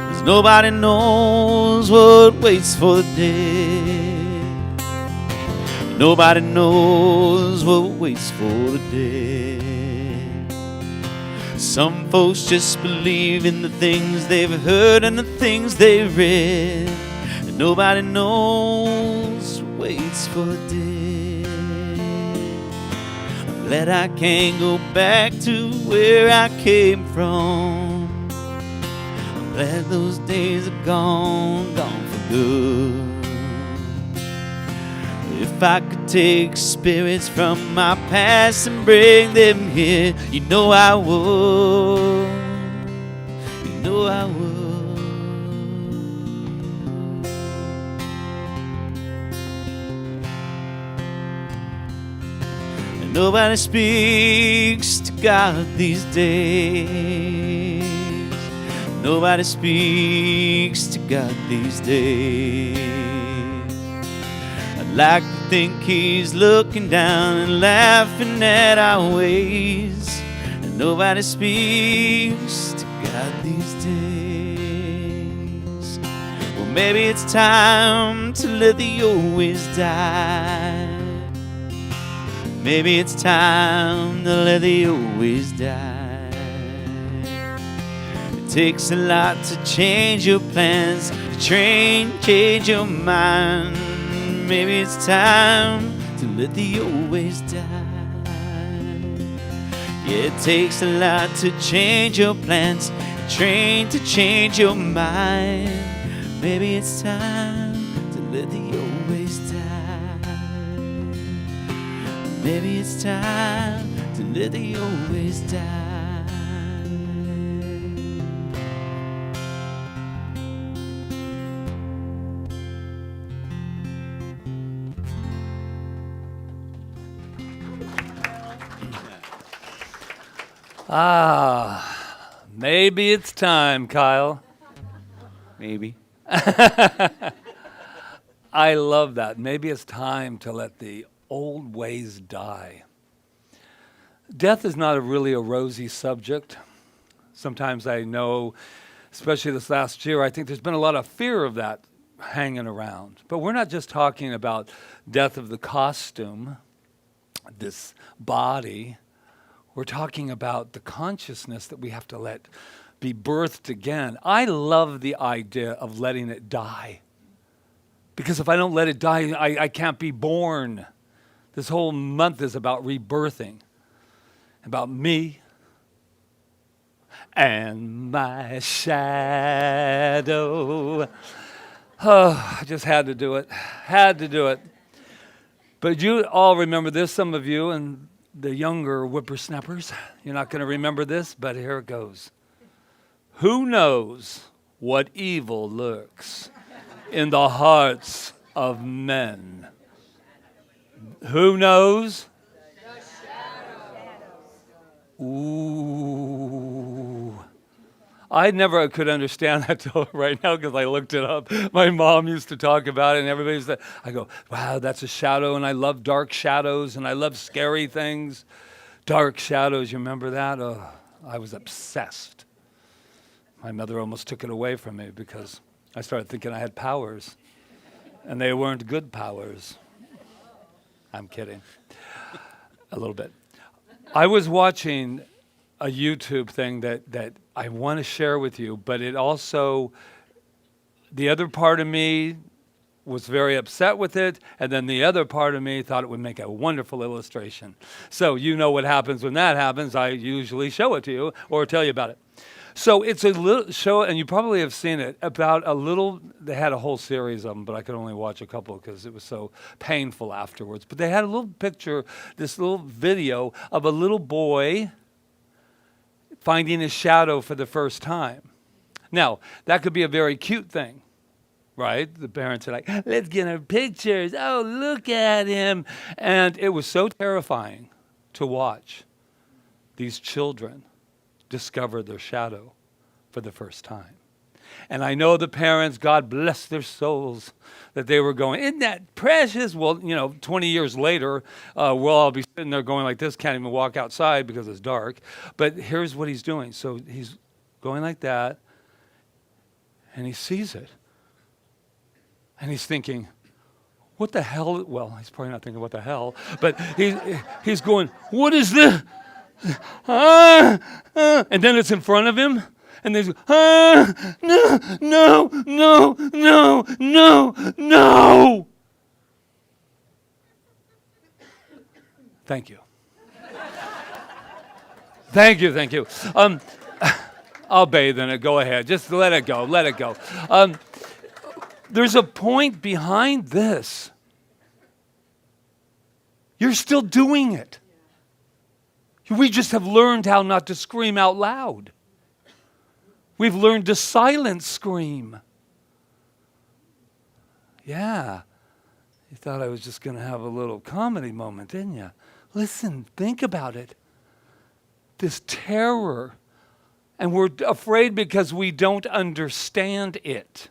'Cause nobody knows what waits for the dead. Nobody knows what waits for the dead. Some folks just believe in the things they've heard and the things they've read. And nobody knows what waits for the dead. I'm glad I can't go back to where I came from. I'm glad those days are gone for good. If I could take spirits from my past and bring them here, you know I would. You know I would. And nobody speaks to God these days. Nobody speaks to God these days. I'd like to think he's looking down and laughing at our ways. And nobody speaks to God these days. Well, maybe it's time to let the old ways die. Maybe it's time to let the old ways die. It takes a lot to change your plans, to change your mind. Maybe it's time to let the old ways die. Yeah, it takes a lot to change your plans, to change your mind. Maybe it's time to let the old ways die. Maybe it's time to let the old ways die. Maybe it's time, Kyle. Maybe. I love that. Maybe it's time to let the old ways die. Death is not really a rosy subject. Sometimes I know, especially this last year, I think there's been a lot of fear of that hanging around. But we're not just talking about death of the costume, this body. We're talking about the consciousness that we have to let be birthed again. I love the idea of letting it die. Because if I don't let it die, I can't be born. This whole month is about rebirthing. About me and my shadow. Oh, I just had to do it. Had to do it. But you all remember this, some of you, and the younger whippersnappers, you're not going to remember this, but here it goes. Who knows what evil lurks in the hearts of men? Who knows? Ooh. I never could understand that till right now because I looked it up. My mom used to talk about it and everybody said, I go, wow, that's a shadow, and I love dark shadows and I love scary things. Dark shadows, you remember that? Oh, I was obsessed. My mother almost took it away from me because I started thinking I had powers and they weren't good powers. I'm kidding. A little bit. I was watching a YouTube thing that I want to share with you, but it also, the other part of me was very upset with it, and then the other part of me thought it would make a wonderful illustration. So you know what happens when that happens. I usually show it to you or tell you about it. So it's a little show, and you probably have seen it, about a little, they had a whole series of them, but I could only watch a couple because it was so painful afterwards. But they had a little picture, this little video of a little boy finding his shadow for the first time. Now, that could be a very cute thing, right? The parents are like, let's get our pictures. Oh, look at him. And it was so terrifying to watch these children discover their shadow for the first time. And I know the parents, God bless their souls, that they were going, isn't that precious? Well, 20 years later, we'll all be sitting there going like this, can't even walk outside because it's dark. But here's what he's doing. So he's going like that, and he sees it. And he's thinking, what the hell? Well, he's probably not thinking what the hell, but he's going, what is this? And then it's in front of him. And there's, no. Thank you. Thank you. I'll bathe in it. Go ahead. Just let it go. There's a point behind this. You're still doing it. We just have learned how not to scream out loud. We've learned to silent scream. Yeah. You thought I was just going to have a little comedy moment, didn't you? Listen, think about it. This terror. And we're afraid because we don't understand it.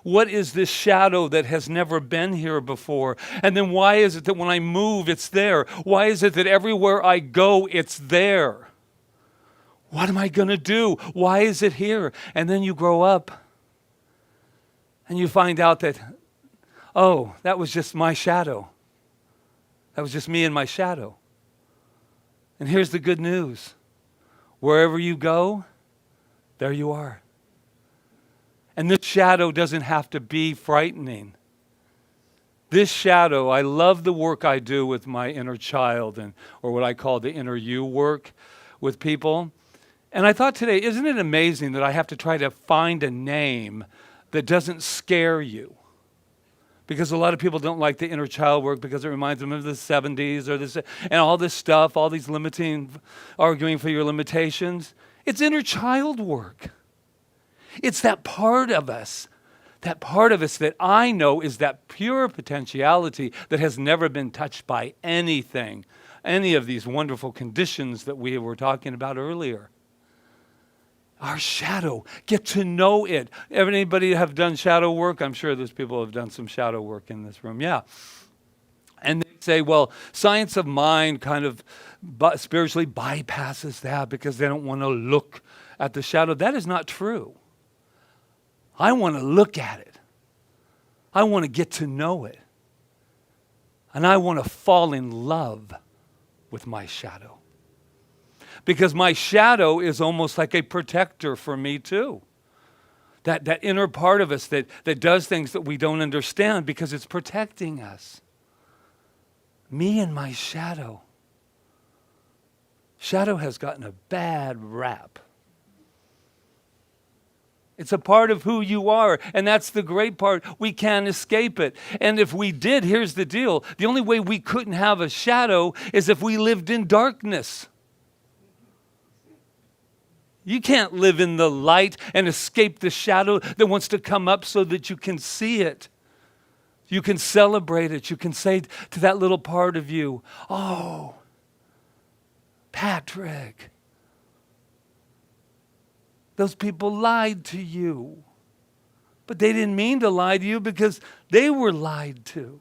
What is this shadow that has never been here before? And then why is it that when I move, it's there? Why is it that everywhere I go, it's there? What am I going to do? Why is it here? And then you grow up and you find out that, oh, that was just my shadow. That was just me and my shadow. And here's the good news. Wherever you go, there you are. And this shadow doesn't have to be frightening. This shadow, I love the work I do with my inner child, or what I call the inner you work with people. And I thought today, isn't it amazing that I have to try to find a name that doesn't scare you? Because a lot of people don't like the inner child work because it reminds them of the 70s or this and all this stuff, all these arguing for your limitations. It's inner child work. It's that part of us that I know is that pure potentiality that has never been touched by anything, any of these wonderful conditions that we were talking about earlier. Our shadow, get to know it. Anybody have done shadow work? I'm sure there's people who have done some shadow work in this room. Yeah. And they say, well, science of mind kind of spiritually bypasses that because they don't want to look at the shadow. That is not true. I want to look at it. I want to get to know it. And I want to fall in love with my shadow. Because my shadow is almost like a protector for me too. That inner part of us that does things that we don't understand because it's protecting us. Me and my shadow. Shadow has gotten a bad rap. It's a part of who you are, and that's the great part. We can't escape it. And if we did, here's the deal. The only way we couldn't have a shadow is if we lived in darkness. You can't live in the light and escape the shadow that wants to come up so that you can see it. You can celebrate it. You can say to that little part of you, oh, Patrick, those people lied to you. But they didn't mean to lie to you because they were lied to.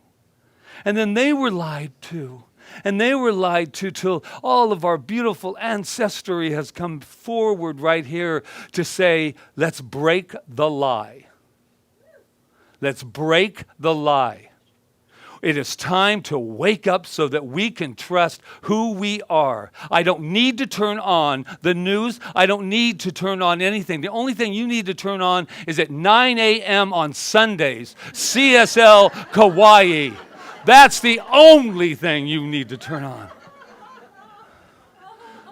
And then they were lied to. And they were lied to till all of our beautiful ancestry has come forward right here to say, let's break the lie. Let's break the lie. It is time to wake up so that we can trust who we are. I don't need to turn on the news. I don't need to turn on anything. The only thing you need to turn on is at 9 a.m. on Sundays, CSL Kauai. That's the only thing you need to turn on.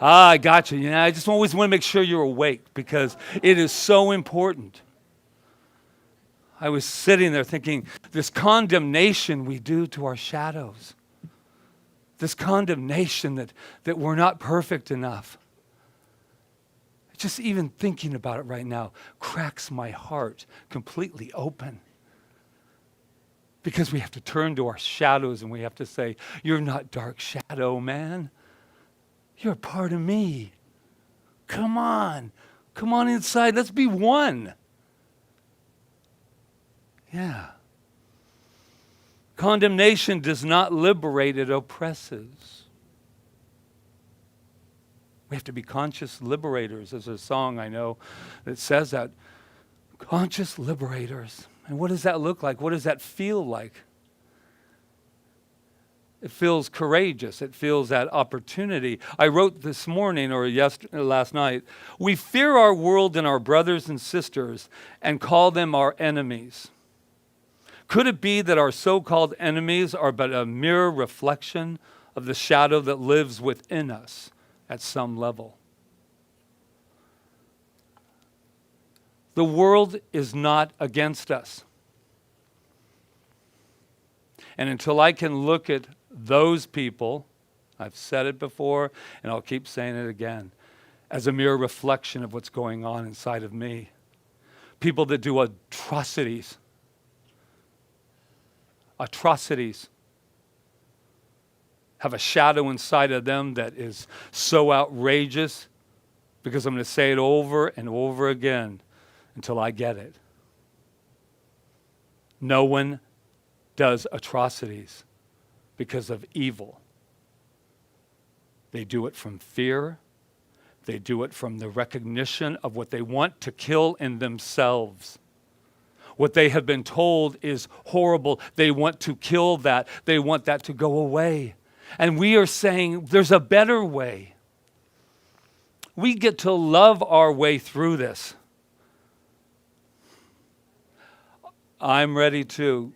I got you. I just always want to make sure you're awake because it is so important. I was sitting there thinking, this condemnation we do to our shadows, this condemnation that we're not perfect enough. Just even thinking about it right now cracks my heart completely open. Because we have to turn to our shadows and we have to say, you're not dark shadow, man. You're a part of me. Come on. Come on inside. Let's be one. Yeah. Condemnation does not liberate, it oppresses. We have to be conscious liberators. There's a song I know that says that. Conscious liberators. And what does that look like? What does that feel like? It feels courageous. It feels that opportunity. I wrote this morning or last night, we fear our world and our brothers and sisters and call them our enemies. Could it be that our so-called enemies are but a mere reflection of the shadow that lives within us at some level? The world is not against us. And until I can look at those people, I've said it before and I'll keep saying it again, as a mere reflection of what's going on inside of me. People that do atrocities. Have a shadow inside of them that is so outrageous because I'm going to say it over and over again until I get it. No one does atrocities because of evil. They do it from fear. They do it from the recognition of what they want to kill in themselves. What they have been told is horrible. They want to kill that. They want that to go away. And we are saying there's a better way. We get to love our way through this. I'm ready to.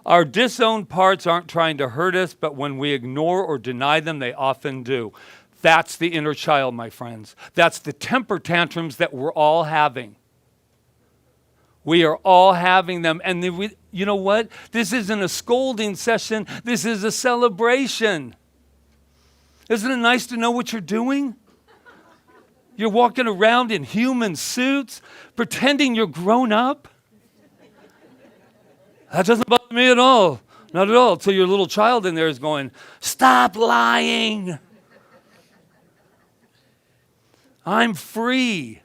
Our disowned parts aren't trying to hurt us, but when we ignore or deny them, they often do. That's the inner child, my friends. That's the temper tantrums that we're all having. We are all having them. And you know what? This isn't a scolding session. This is a celebration. Isn't it nice to know what you're doing? You're walking around in human suits, pretending you're grown up. That doesn't bother me at all. Not at all. Until your little child in there is going, stop lying. I'm free.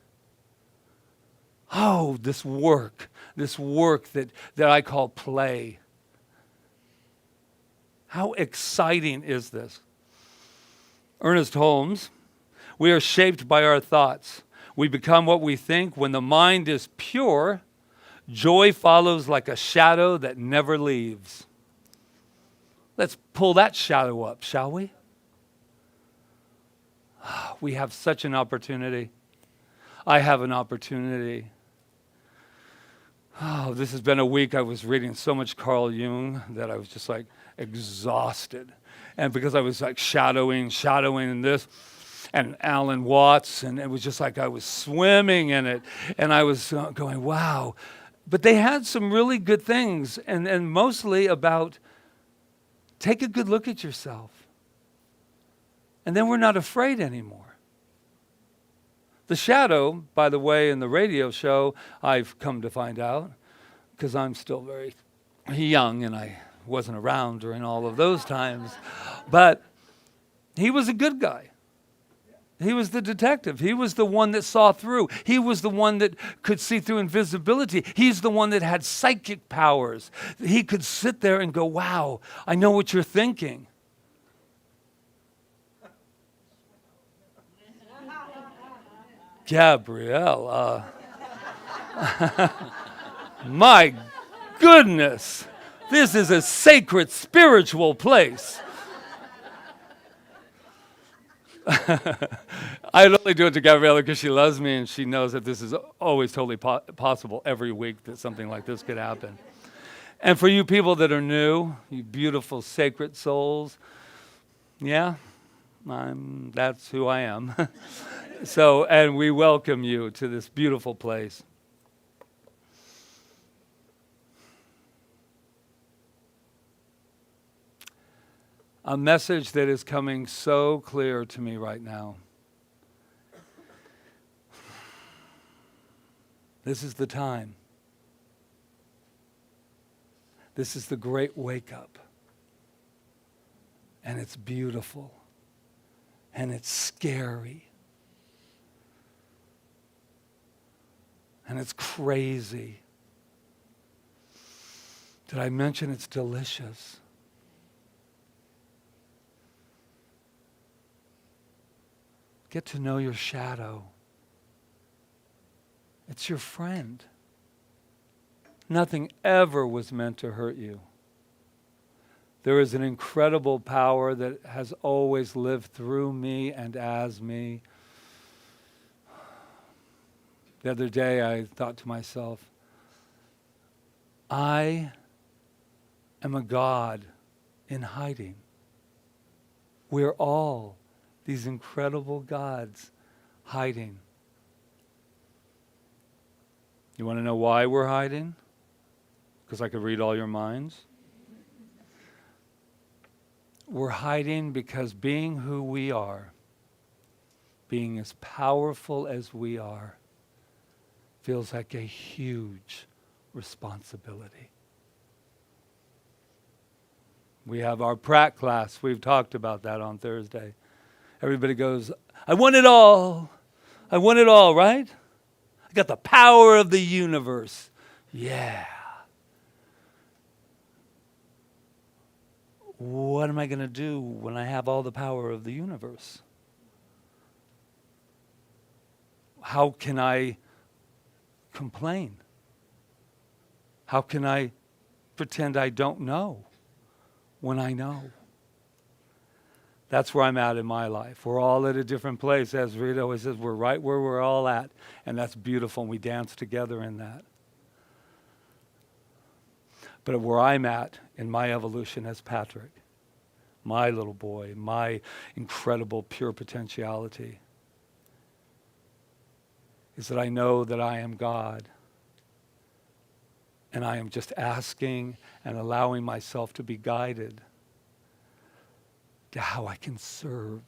Oh, this work that I call play. How exciting is this? Ernest Holmes, we are shaped by our thoughts. We become what we think. When the mind is pure, joy follows like a shadow that never leaves. Let's pull that shadow up, shall we? We have such an opportunity. I have an opportunity. Oh, this has been a week. I was reading so much Carl Jung that I was just like exhausted. And because I was like shadowing and this. and Alan Watts, and it was just like I was swimming in it, and I was going, wow. But they had some really good things, and mostly about take a good look at yourself. And then we're not afraid anymore. The shadow, by the way, in the radio show, I've come to find out, because I'm still very young and I wasn't around during all of those times, but he was a good guy. He was the detective. He was the one that saw through. He was the one that could see through invisibility. He's the one that had psychic powers. He could sit there and go, wow, I know what you're thinking. Gabrielle, my goodness, this is a sacred spiritual place. I only do it to Gabriella because she loves me and she knows that this is always totally possible every week that something like this could happen. And for you people that are new, you beautiful sacred souls, yeah, that's who I am. So, and we welcome you to this beautiful place. A message that is coming so clear to me right now. This is the time. This is the great wake up. And it's beautiful. And it's scary. And it's crazy. Did I mention it's delicious? Get to know your shadow. It's your friend. Nothing ever was meant to hurt you. There is an incredible power that has always lived through me and as me. The other day I thought to myself, I am a God in hiding. We're all these incredible gods hiding. You want to know why we're hiding? Because I could read all your minds. We're hiding because being who we are, being as powerful as we are, feels like a huge responsibility. We have our Pratt class. We've talked about that on Thursday. Everybody goes, I want it all. I want it all, right? I got the power of the universe. Yeah. What am I going to do when I have all the power of the universe? How can I complain? How can I pretend I don't know when I know? That's where I'm at in my life. We're all at a different place. As Rita always says, we're right where we're all at. And that's beautiful. And we dance together in that. But where I'm at in my evolution as Patrick, my little boy, my incredible pure potentiality, is that I know that I am God. And I am just asking and allowing myself to be guided to how I can serve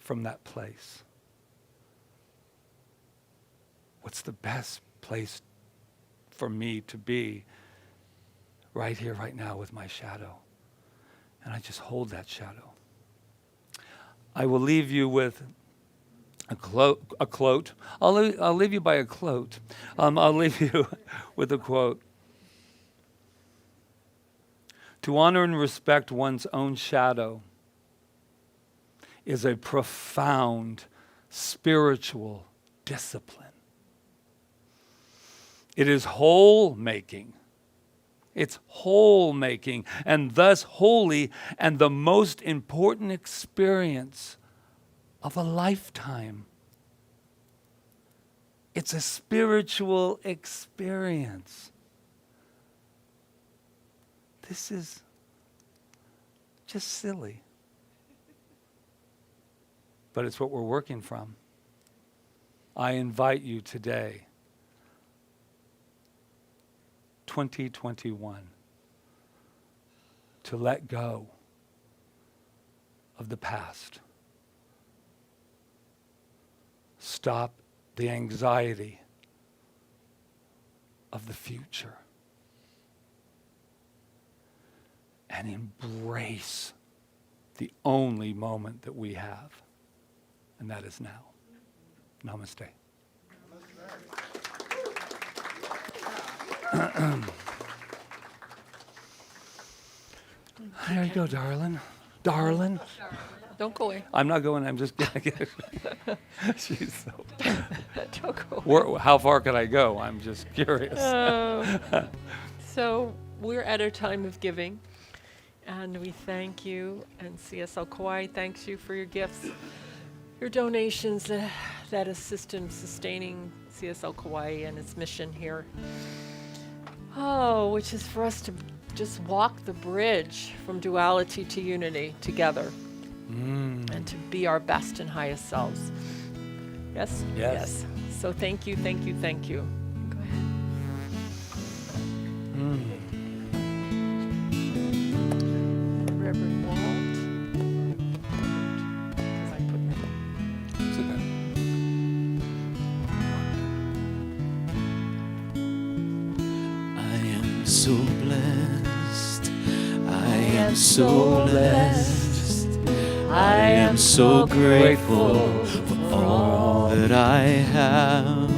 from that place. What's the best place for me to be right here, right now with my shadow? And I just hold that shadow. I will leave you with a quote. I'll leave you by a quote. I'll leave you with a quote. To honor and respect one's own shadow is a profound spiritual discipline. It is whole making. It's whole making, and thus holy, and the most important experience of a lifetime. It's a spiritual experience. This is just silly. but it's what we're working from. I invite you today, 2021, to let go of the past. Stop the anxiety of the future and embrace the only moment that we have, and that is now. Namaste. There you go, darling. Darling. Don't go away. I'm not going, I'm just gonna get she's so Don't go away. how far can I go? I'm just curious. So we're at our time of giving, and we thank you, and CSL Kauai thanks you for your gifts, your donations that assist in sustaining CSL Kauai and its mission here. Oh, which is for us to just walk the bridge from duality to unity together, and to be our best and highest selves. Yes? Yes. So thank you, thank you, thank you. Go ahead. Reverend Walt. 'Cause I put It's okay. I am so blessed. I am so blessed. I am so grateful for all that I have.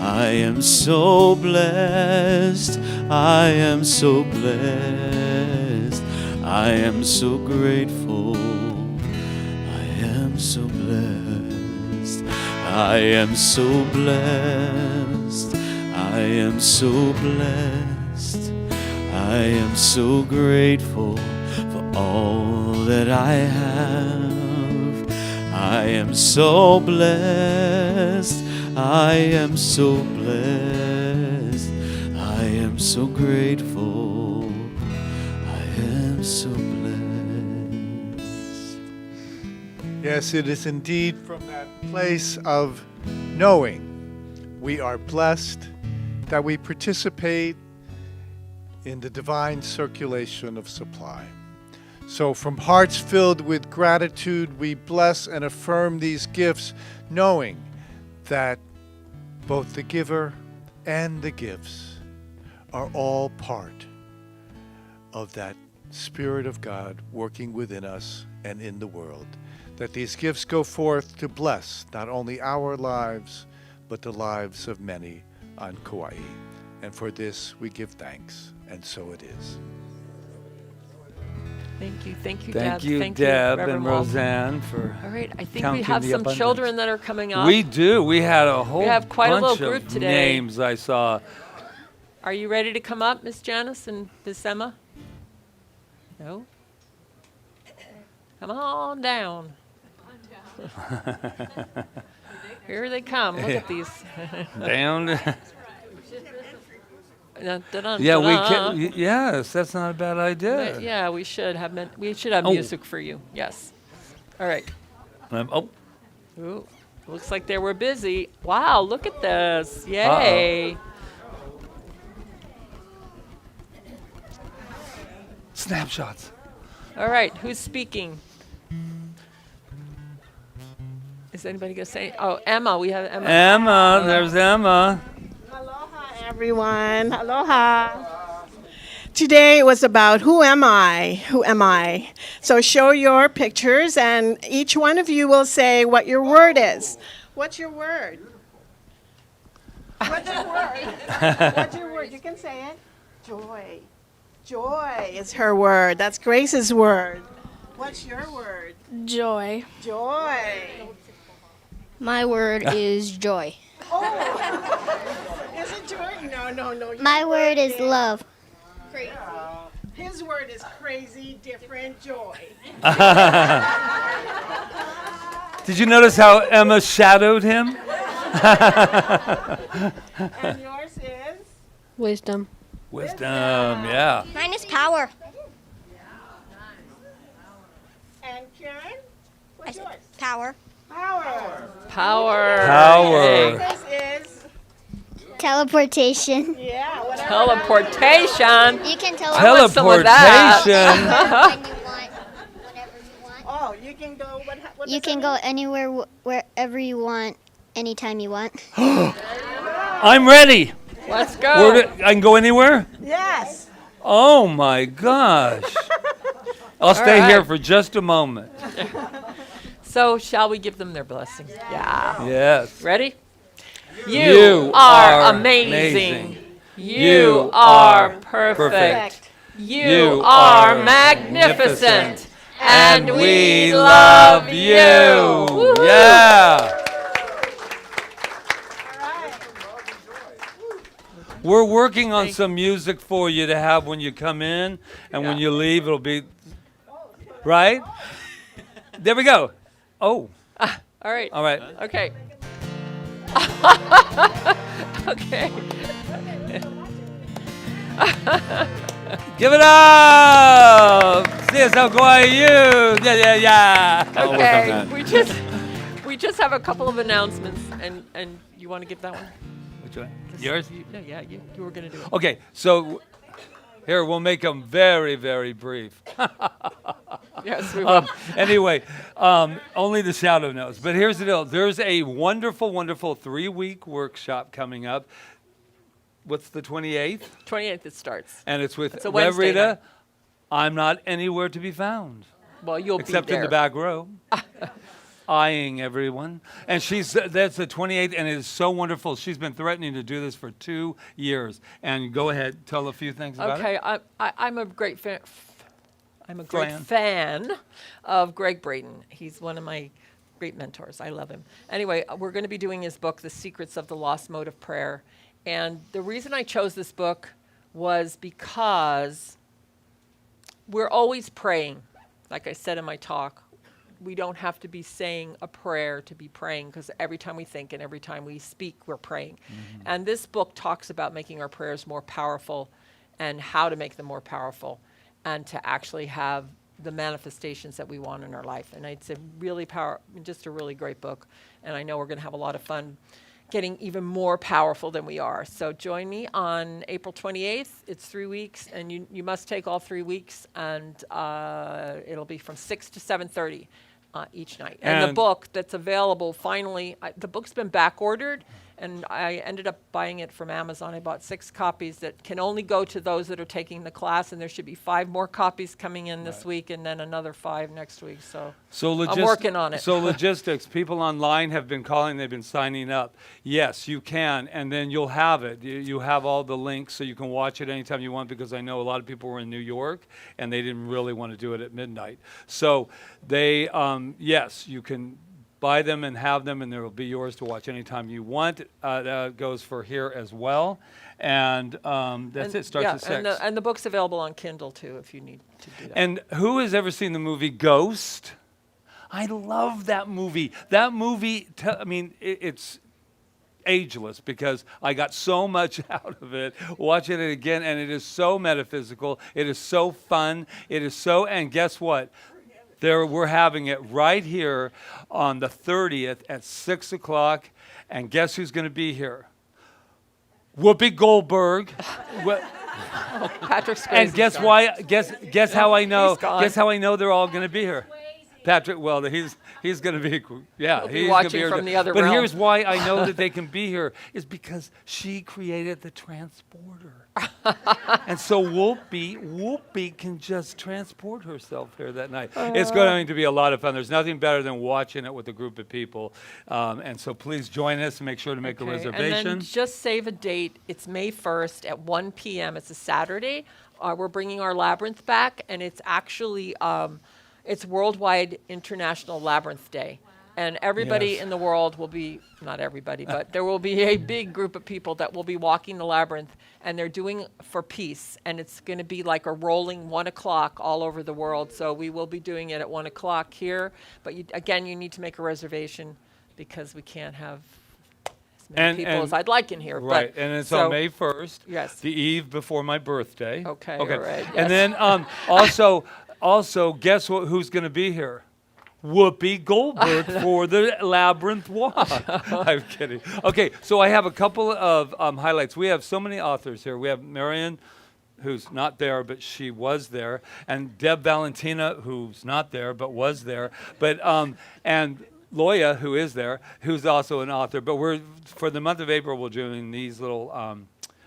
I am so blessed. I am so blessed. I am so grateful. I am so blessed. I am so blessed. I am so blessed. I am so grateful for all that I have. I am so blessed. I am so blessed. I am so grateful. I am so blessed. Yes, it is indeed from that place of knowing we are blessed that we participate in the divine circulation of supply. So from hearts filled with gratitude, we bless and affirm these gifts, knowing that both the giver and the gifts are all part of that Spirit of God working within us and in the world. That these gifts go forth to bless not only our lives, but the lives of many on Kauai. And for this we give thanks, and so it is. Thank you, Deb. Thank you, Thank Deb Reverend and Walt. Roseanne, for All right, I think we counting have the some abundance. children that are coming up. We do. We had a whole have quite a bunch little group of today. names I saw. Are you ready to come up, Miss Janice and Miss Emma? No? Come on down. Here they come. Look at these. Down. Dun-dun-dun, Yeah, we dun-dun. can. Yes, that's not a bad idea. Yeah, we should have Oh. music for you. Yes. All right. Oh, Ooh, looks like they were busy. Wow, look at this. Yay. snapshots. All right, who's speaking? Is anybody going to say? Oh, Emma. We have Emma. Emma, there's Emma. Aloha, everyone. Aloha. Today was about who am I? Who am I? So show your pictures, and each one of you will say what your word is. What's your word? What's your word? What's your word? You can say it. Joy. Joy is her word. That's Grace's word. What's your word? Joy. Joy. My word is joy. Is it joy? No. Your My word is love. His word is crazy, different, joy. Did you notice how Emma shadowed him? And yours is? Wisdom. Wisdom, yeah. Mine is power. And Karen? What's yours? Power. Power. Power. Power. This is, Teleportation. yeah, whatever. Teleportation. You can want some of that. Teleportation. when you want, whenever you want. Oh, you can go, what You does can that go anywhere, wherever you want, anytime you want. I'm ready. Let's go. I can go anywhere? mean? Yes. Oh my gosh. I'll stay right. here for just a moment. So shall we give them their blessing? Yeah. Yes. Ready? You are are amazing. amazing. You are perfect. You are magnificent. And we love you. Woo-hoo. Yeah. We're working on some music for you to have when you come in, and when you leave, it'll be right. There we go. Oh, All right. all right. Okay. Okay. Give it up! CSL Kauai, you! Yeah. I'll work on Okay. that. We just have a couple of announcements, and you want to give that one? Which one? Yours? Yeah. You were gonna do it. Okay, so here, we'll make them very, very brief. Yes, we will. Anyway, only the shadow knows. But here's the deal. There's a wonderful, wonderful 3-week workshop coming up. What's the 28th? 28th it starts. And it's with It's a Rev Wednesday Rita. night. I'm not anywhere to be found. Well, you'll Except be there. in the back row. Eyeing everyone. And that's the 28th, and it is so wonderful. She's been threatening to do this for 2 years. And go ahead, tell a few things about it. Okay, I'm a great fan. I'm a great Fan. fan of Greg Braden. He's one of my great mentors. I love him. Anyway, we're going to be doing his book, The Secrets of the Lost Mode of Prayer. And the reason I chose this book was because we're always praying. Like I said in my talk, we don't have to be saying a prayer to be praying, because every time we think and every time we speak, we're praying. And this book talks about making our prayers more powerful and how to make them more powerful and to actually have the manifestations that we want in our life. And it's a really just a really great book. And I know we're going to have a lot of fun getting even more powerful than we are. So join me on April 28th. It's 3 weeks, and you must take all 3 weeks, and it'll be from 6 to 7:30 each night. And the book that's available, finally, the book's been back ordered, and I ended up buying it from Amazon. I bought 6 copies that can only go to those that are taking the class, and there should be 5 more copies coming in this week, and then another 5 next week. So I'm working on it. So logistics, people online have been calling, they've been signing up. Yes, you can, and then you'll have it. You have all the links, so you can watch it anytime you want, because I know a lot of people were in New York, and they didn't really want to do it at midnight. So they, yes, you can buy them and have them, and they will be yours to watch anytime you want. That goes for here as well. And that's it. Starts at 6. And the book's available on Kindle, too, if you need to do that. And who has ever seen the movie Ghost? I love that movie. That movie, it's ageless, because I got so much out of it watching it again, and it is so metaphysical. It is so fun. It is so, and guess what? We're having it right here on the 30th at 6 o'clock, and guess who's going to be here? Whoopi Goldberg. Patrick's And guess gone. why? Guess how I know? He's gone. Guess how I know they're all going to be here? Patrick, well, he's going to be, yeah, He'll be he's watching gonna be here from too. the other But realm. here's why I know that they can be here, is because she created the transporter. And so Whoopi can just transport herself here that night. It's going to be a lot of fun. There's nothing better than watching it with a group of people. And so please join us and make sure to make a reservation. And then just save a date. It's May 1st at 1 p.m. It's a Saturday. We're bringing our labyrinth back, and it's actually it's Worldwide International Labyrinth Day. And everybody Yes. in the world will be, not everybody, but there will be a big group of people that will be walking the labyrinth, and they're doing for peace. And it's going to be like a rolling 1 o'clock all over the world. So we will be doing it at 1 o'clock here. But again, you need to make a reservation, because we can't have as many people as I'd like in here. Right, But, and it's so on May 1st, Yes. the eve before my birthday. Okay, all right, yes. And then also, guess who's going to be here? Whoopi Goldberg for the Labyrinth Walk. I'm kidding. Okay, so I have a couple of highlights. We have so many authors here. We have Marion, who's not there, but she was there, and Deb Valentina, who's not there, but was there, but and Loya, who is there, who's also an author. But we're, for the month of April, we're doing these little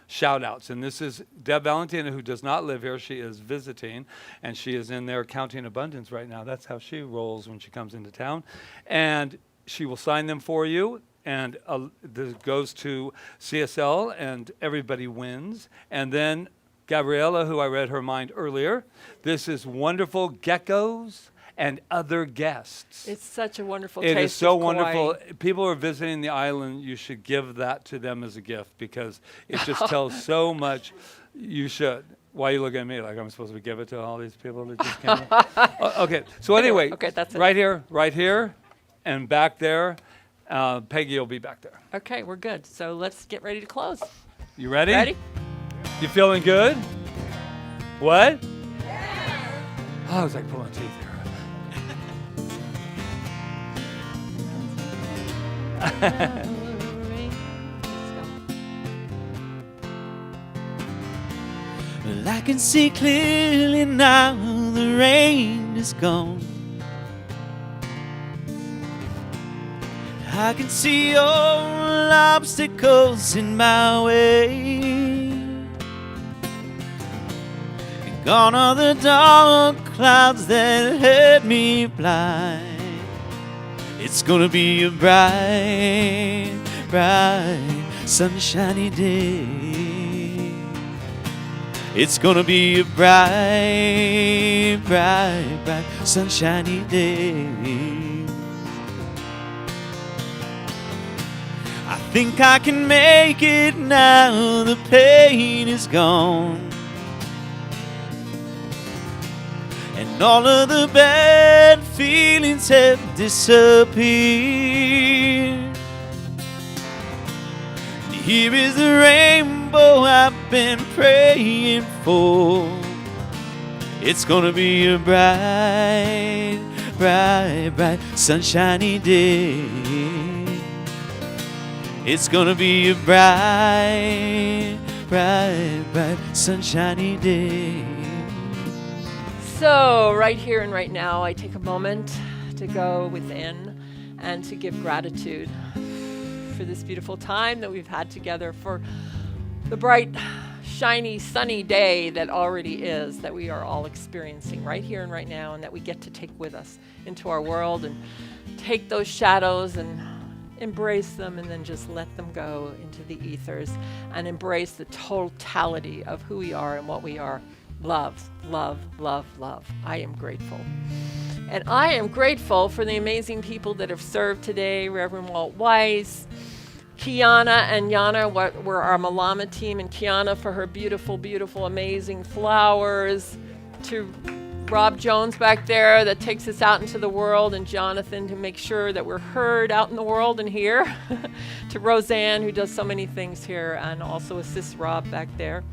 shout outs. And this is Deb Valentina, who does not live here. She is visiting, and she is in there counting abundance right now. That's how she rolls when she comes into town. And she will sign them for you. And this goes to CSL, and everybody wins. And then Gabriella, who I read her mind earlier. This is wonderful geckos and other guests. It's such a wonderful It taste is so of Kauai. wonderful. People are visiting the island. You should give that to them as a gift because it just tells so much. You should. Why are you looking at me like I'm supposed to give it to all these people that just came in? Okay. So anyway, Okay, that's it. right here, and back there. Peggy will be back there. Okay, we're good. So let's get ready to close. You ready? Ready? You feeling good? What? Yeah. Oh, I was like pulling teeth here. Well, I can see clearly now the rain is gone. I can see all obstacles in my way. And gone are the dark clouds that had me blind. It's gonna be a bright, bright, sunshiny day. It's gonna be a bright, bright, bright, sunshiny day. I think I can make it now, the pain is gone. And all of the bad feelings have disappeared. And here is the rainbow I've been praying for. It's gonna be a bright, bright, bright, sunshiny day. It's gonna be a bright, bright, bright, sunshiny day. So right here and right now, I take a moment to go within and to give gratitude for this beautiful time that we've had together, for the bright, shiny, sunny day that already is, that we are all experiencing right here and right now, and that we get to take with us into our world and take those shadows and embrace them and then just let them go into the ethers and embrace the totality of who we are and what we are. Love, love, love, love. I am grateful. And I am grateful for the amazing people that have served today. Reverend Walt Weiss, Kiana and Yana were our Malama team, and Kiana for her beautiful, beautiful, amazing flowers. To Rob Jones back there that takes us out into the world, and Jonathan to make sure that we're heard out in the world and here. To Roseanne, who does so many things here and also assists Rob back there.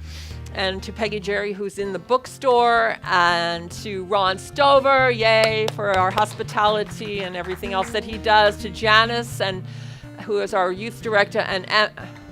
And to Peggy Jerry, who's in the bookstore, and to Ron Stover, yay, for our hospitality and everything else that he does. To Janice, and who is our youth director, and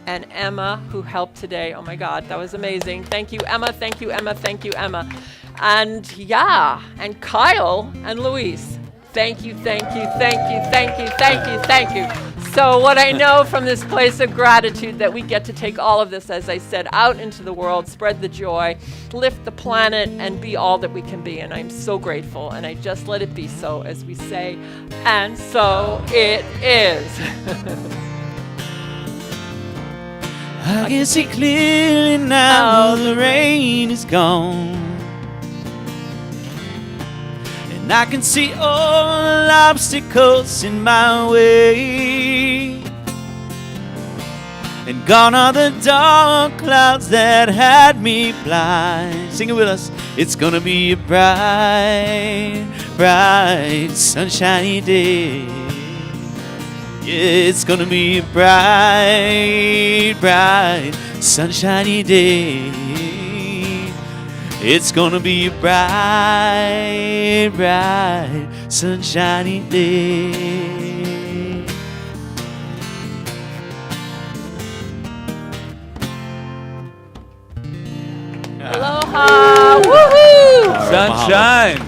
Emma, who helped today. Oh my God, that was amazing. Thank you, Emma. Thank you, Emma. Thank you, Emma. And yeah, and Kyle and Luis. Thank you, thank you, thank you, thank you, thank you, thank you. So what I know from this place of gratitude, that we get to take all of this, as I said, out into the world, spread the joy, lift the planet, and be all that we can be. And I'm so grateful, and I just let it be so, as we say, and so it is. I can see clearly now the rain is gone. And I can see all obstacles in my way. And gone are the dark clouds that had me blind. Sing it with us. It's gonna be a bright, bright, sunshiny day. Yeah, it's gonna be a bright, bright, sunshiny day. It's gonna be a bright, bright, sunshiny day. Aloha! Woohoo! Sunshine.